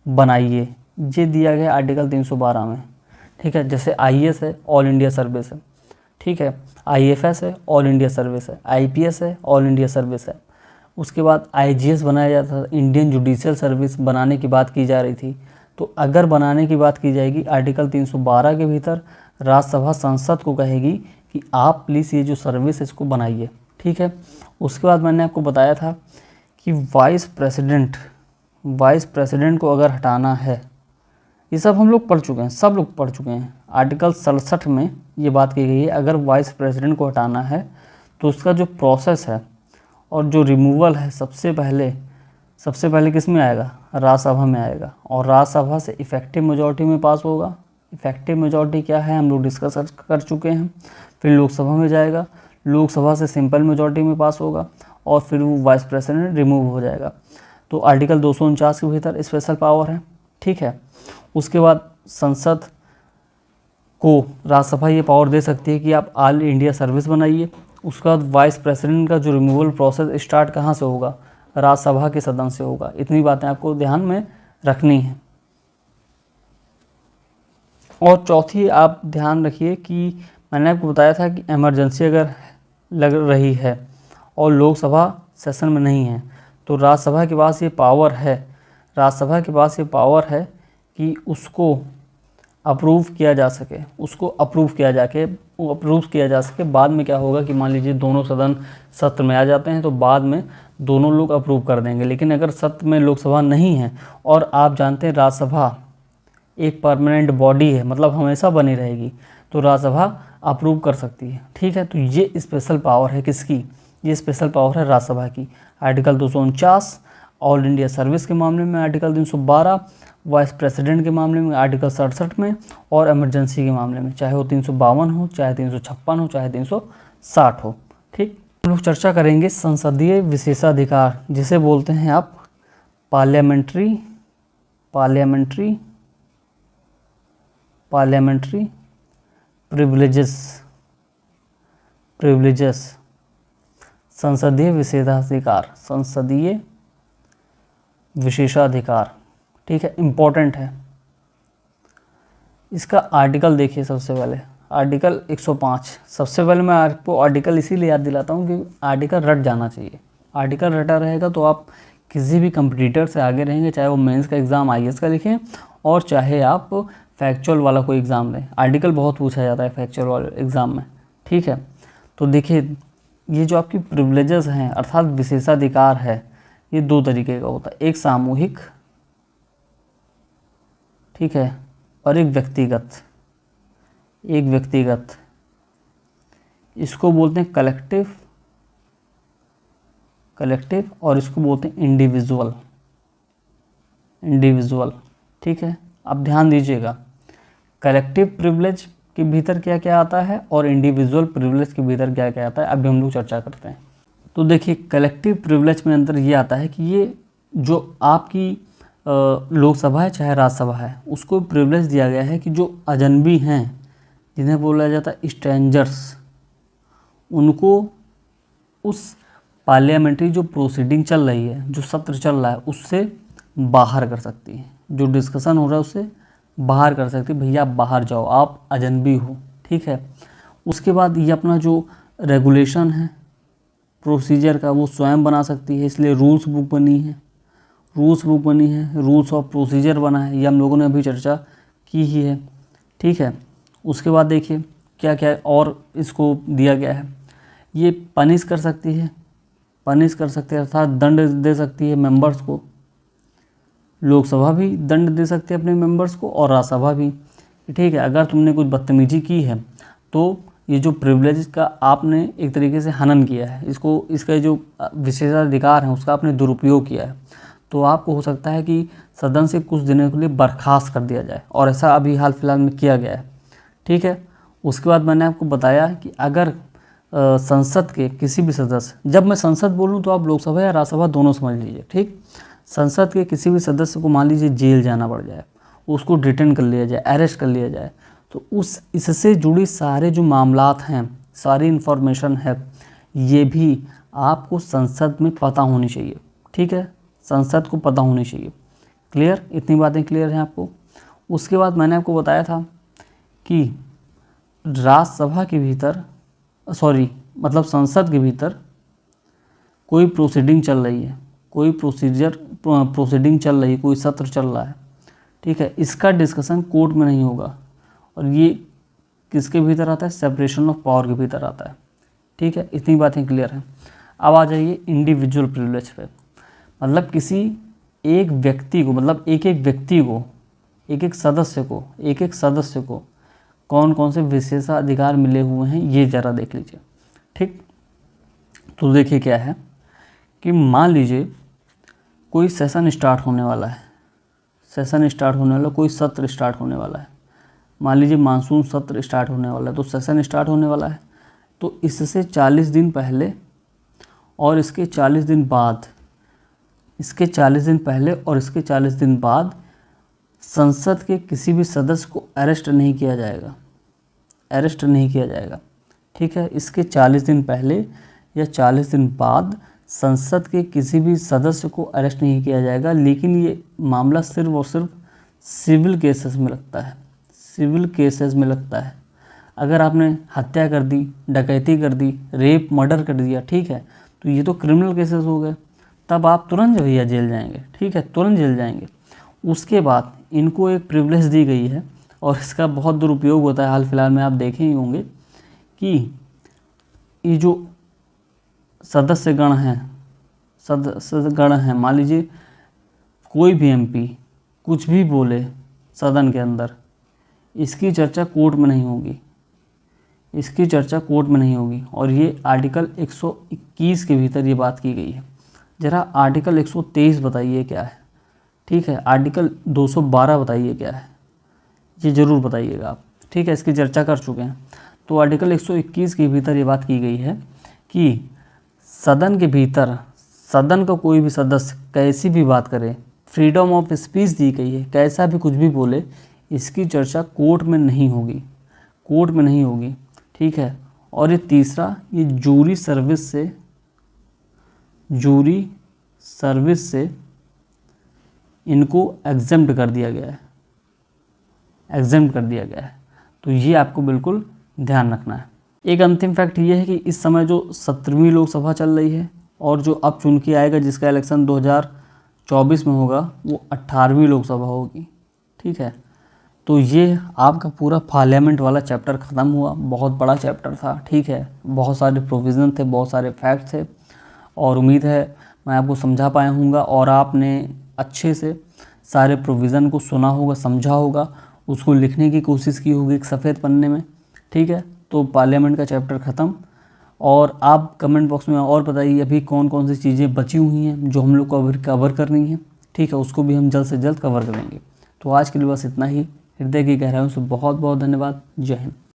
बनाइए। ये दिया गया आर्टिकल 312 में। ठीक है, जैसे IAS है, ऑल इंडिया सर्विस है। ठीक है, IFS है, ऑल इंडिया सर्विस है। IPS है, ऑल इंडिया सर्विस है। उसके बाद IGS बनाया जाता था, इंडियन जुडिशियल सर्विस बनाने की बात की जा रही थी। तो अगर बनाने की बात की जाएगी आर्टिकल 312 के भीतर, राज्यसभा संसद को कहेगी कि आप प्लीज़ ये जो सर्विस इसको बनाइए। ठीक है, उसके बाद मैंने आपको बताया था कि वाइस प्रेसिडेंट को अगर हटाना है, ये सब हम लोग पढ़ चुके हैं, सब लोग पढ़ चुके हैं। आर्टिकल 67 में ये बात की गई है, अगर वाइस प्रेसिडेंट को हटाना है तो उसका जो प्रोसेस है और जो रिमूवल है सबसे पहले किस में आएगा, राज्यसभा में आएगा। और राज्यसभा से इफेक्टिव मेजॉरिटी में पास होगा। इफेक्टिव मेजॉरिटी क्या है हम लोग डिस्कस कर चुके हैं। फिर लोकसभा में जाएगा, लोकसभा से सिंपल मेजॉरिटी में पास होगा और फिर वो वाइस प्रेसिडेंट रिमूव हो जाएगा। तो आर्टिकल 249 के भीतर स्पेशल पावर है। ठीक है, उसके बाद संसद को राज्यसभा ये पावर दे सकती है कि आप ऑल इंडिया सर्विस बनाइए। उसके बाद वाइस प्रेसिडेंट का जो रिमूवल प्रोसेस स्टार्ट कहाँ से होगा, राज्यसभा के सदन से होगा। इतनी बातें आपको ध्यान में रखनी है। और चौथी आप ध्यान रखिए कि मैंने आपको बताया था कि इमरजेंसी अगर लग रही है और लोकसभा सेशन में नहीं है तो राज्यसभा के पास ये पावर है कि उसको अप्रूव किया जा सके। बाद में क्या होगा कि मान लीजिए दोनों सदन सत्र में आ जाते हैं तो बाद में दोनों लोग अप्रूव कर देंगे। लेकिन अगर सत्र में लोकसभा नहीं है और आप जानते हैं राज्यसभा एक परमानेंट बॉडी है, मतलब हमेशा बनी रहेगी, तो राज्यसभा अप्रूव कर सकती है। ठीक है, तो ये स्पेशल पावर है किसकी, ये स्पेशल पावर है राज्यसभा की। आर्टिकल 249 ऑल इंडिया सर्विस के मामले में, आर्टिकल 312 वाइस प्रेसिडेंट के मामले में, आर्टिकल 67 में, और इमरजेंसी के मामले में, चाहे वो 352 हो, चाहे 356 हो, चाहे 360 हो। ठीक, हम लोग चर्चा करेंगे संसदीय विशेषाधिकार, जिसे बोलते हैं आप पार्लियामेंट्री पार्लियामेंट्री प्रिविलेजेस, संसदीय विशेषाधिकार, ठीक है, इम्पोर्टेंट है। इसका आर्टिकल देखिए सबसे पहले, आर्टिकल 105। सबसे पहले मैं आपको आर्टिकल इसीलिए याद दिलाता हूँ कि आर्टिकल रट जाना चाहिए। आर्टिकल रटा रहेगा तो आप किसी भी कंपटीटर से आगे रहेंगे, चाहे वो मेंस का एग्ज़ाम आईएएस का लिखें और चाहे आप फैक्चुअल वाला कोई एग्ज़ाम दें। आर्टिकल बहुत पूछा जाता है फैक्चुअल वाले एग्ज़ाम में, ठीक है। तो देखिए, ये जो आपकी प्रिविलेजेस हैं अर्थात विशेषाधिकार है, ये दो तरीके का होता है, एक सामूहिक, ठीक है, और एक व्यक्तिगत। इसको बोलते हैं कलेक्टिव और इसको बोलते हैं इंडिविजुअल, ठीक है। अब ध्यान दीजिएगा, कलेक्टिव प्रिविलेज के भीतर क्या क्या आता है और इंडिविजुअल प्रिविलेज के भीतर क्या क्या आता है, अभी हम लोग चर्चा करते हैं। तो देखिए, कलेक्टिव प्रिविलेज में अंदर ये आता है कि ये जो आपकी लोकसभा है चाहे राज्यसभा है, उसको प्रिविलेज दिया गया है कि जो अजनबी हैं, जिन्हें बोला जाता है स्ट्रेंजर्स, उनको उस पार्लियामेंट्री जो प्रोसीडिंग चल रही है, जो सत्र चल रहा है, उससे बाहर कर सकती है। जो डिस्कशन हो रहा है उससे बाहर कर सकती है, भैया आप बाहर जाओ, आप अजनबी हो, ठीक है। उसके बाद ये अपना जो रेगुलेशन है प्रोसीजर का, वो स्वयं बना सकती है, इसलिए रूल्स बुक बनी है, रूल्स ऑफ प्रोसीजर बना है, ये हम लोगों ने अभी चर्चा की ही है, ठीक है। उसके बाद देखिए क्या क्या और इसको दिया गया है, ये पनिश कर सकती है अर्थात दंड दे सकती है मेंबर्स को। लोकसभा भी दंड दे सकती है अपने मेंबर्स को और राज्यसभा भी, ठीक है। अगर तुमने कुछ बदतमीजी की है तो ये जो प्रिविलेज का आपने एक तरीके से हनन किया है, इसका जो विशेषाधिकार है उसका आपने दुरुपयोग किया है, तो आपको हो सकता है कि सदन से कुछ दिनों के लिए बर्खास्त कर दिया जाए, और ऐसा अभी हाल फिलहाल में किया गया है, ठीक है। उसके बाद मैंने आपको बताया कि अगर संसद के किसी भी सदस्य, जब मैं संसद बोलूँ तो आप लोकसभा या राज्यसभा दोनों समझ लीजिए, ठीक। संसद के किसी भी सदस्य को मान लीजिए जेल जाना पड़ जाए, उसको डिटेन कर लिया जाए, अरेस्ट कर लिया जाए, तो इससे जुड़ी सारे जो मामलात हैं, सारी इन्फॉर्मेशन है, ये भी आपको संसद में पता होनी चाहिए, ठीक है, संसद को पता होनी चाहिए। क्लियर, इतनी बातें क्लियर हैं आपको। उसके बाद मैंने आपको बताया था कि राज्यसभा के भीतर संसद के भीतर कोई प्रोसीडिंग चल रही है, कोई सत्र चल रहा है, ठीक है, इसका डिस्कशन कोर्ट में नहीं होगा, और ये किसके भीतर आता है, सेपरेशन ऑफ पावर के भीतर आता है, ठीक है। इतनी बातें क्लियर हैं। अब आ जाइए इंडिविजुअल प्रिविलेज पे, मतलब किसी एक व्यक्ति को, मतलब एक एक सदस्य को कौन कौन से विशेषाधिकार मिले हुए हैं, ये ज़रा देख लीजिए, ठीक। तो देखिए क्या है कि मान लीजिए कोई सेशन स्टार्ट होने वाला है, कोई सत्र स्टार्ट होने वाला है, मान लीजिए मानसून सत्र स्टार्ट होने वाला है, तो सेशन स्टार्ट होने वाला है, तो इससे 40 दिन पहले और इसके 40 दिन बाद, इसके 40 दिन बाद संसद के किसी भी सदस्य को अरेस्ट नहीं किया जाएगा, ठीक है। इसके 40 दिन पहले या 40 दिन बाद संसद के किसी भी सदस्य को अरेस्ट नहीं किया जाएगा, लेकिन ये मामला सिर्फ और सिर्फ सिविल केसेस में लगता है। अगर आपने हत्या कर दी, डकैती कर दी, रेप मर्डर कर दिया, ठीक है, तो ये तो क्रिमिनल केसेस हो गए, तब आप तुरंत भैया जेल जाएंगे, ठीक है, तुरंत जेल जाएंगे। उसके बाद इनको एक प्रिविलेज दी गई है, और इसका बहुत दुरुपयोग होता है, हाल फिलहाल में आप देखे ही होंगे कि ये जो सदस्यगण हैं, मान लीजिए कोई भी एमपी कुछ भी बोले सदन के अंदर, इसकी चर्चा कोर्ट में नहीं होगी, और ये आर्टिकल 121 के भीतर ये बात की गई है। ज़रा आर्टिकल 123 बताइए क्या है, ठीक है, आर्टिकल 212 बताइए क्या है, ये ज़रूर बताइएगा आप, ठीक है, इसकी चर्चा कर चुके हैं। तो आर्टिकल 121 के भीतर ये बात की गई है कि सदन के भीतर सदन का कोई भी सदस्य कैसी भी बात करे, फ्रीडम ऑफ स्पीच दी गई है, कैसा भी कुछ भी बोले, इसकी चर्चा कोर्ट में नहीं होगी, कोर्ट में नहीं होगी, ठीक है। और ये तीसरा, ये जूरी सर्विस से इनको एग्जेम्प्ट कर दिया गया है, एग्जेम्प्ट कर दिया गया है। तो ये आपको बिल्कुल ध्यान रखना है। एक अंतिम फैक्ट ये है कि इस समय जो 17वीं लोकसभा चल रही है और जो अब चुन के आएगा, जिसका इलेक्शन 2024 में होगा, वो 18वीं लोकसभा होगी, ठीक है। तो ये आपका पूरा पार्लियामेंट वाला चैप्टर ख़त्म हुआ। बहुत बड़ा चैप्टर था, ठीक है, बहुत सारे प्रोविज़न थे, बहुत सारे फैक्ट थे, और उम्मीद है मैं आपको समझा पाया हूँगा और आपने अच्छे से सारे प्रोविज़न को सुना होगा, समझा होगा, उसको लिखने की कोशिश की होगी एक सफ़ेद पन्ने में, ठीक है। तो पार्लियामेंट का चैप्टर ख़त्म। और आप कमेंट बॉक्स में और बताइए अभी कौन कौन सी चीज़ें बची हुई हैं जो हम लोग को अभी कवर करनी है, ठीक है, उसको भी हम जल्द से जल्द कवर करेंगे। तो आज के लिए बस इतना ही। हृदय की गहराइयों से बहुत बहुत धन्यवाद। जय हिंद।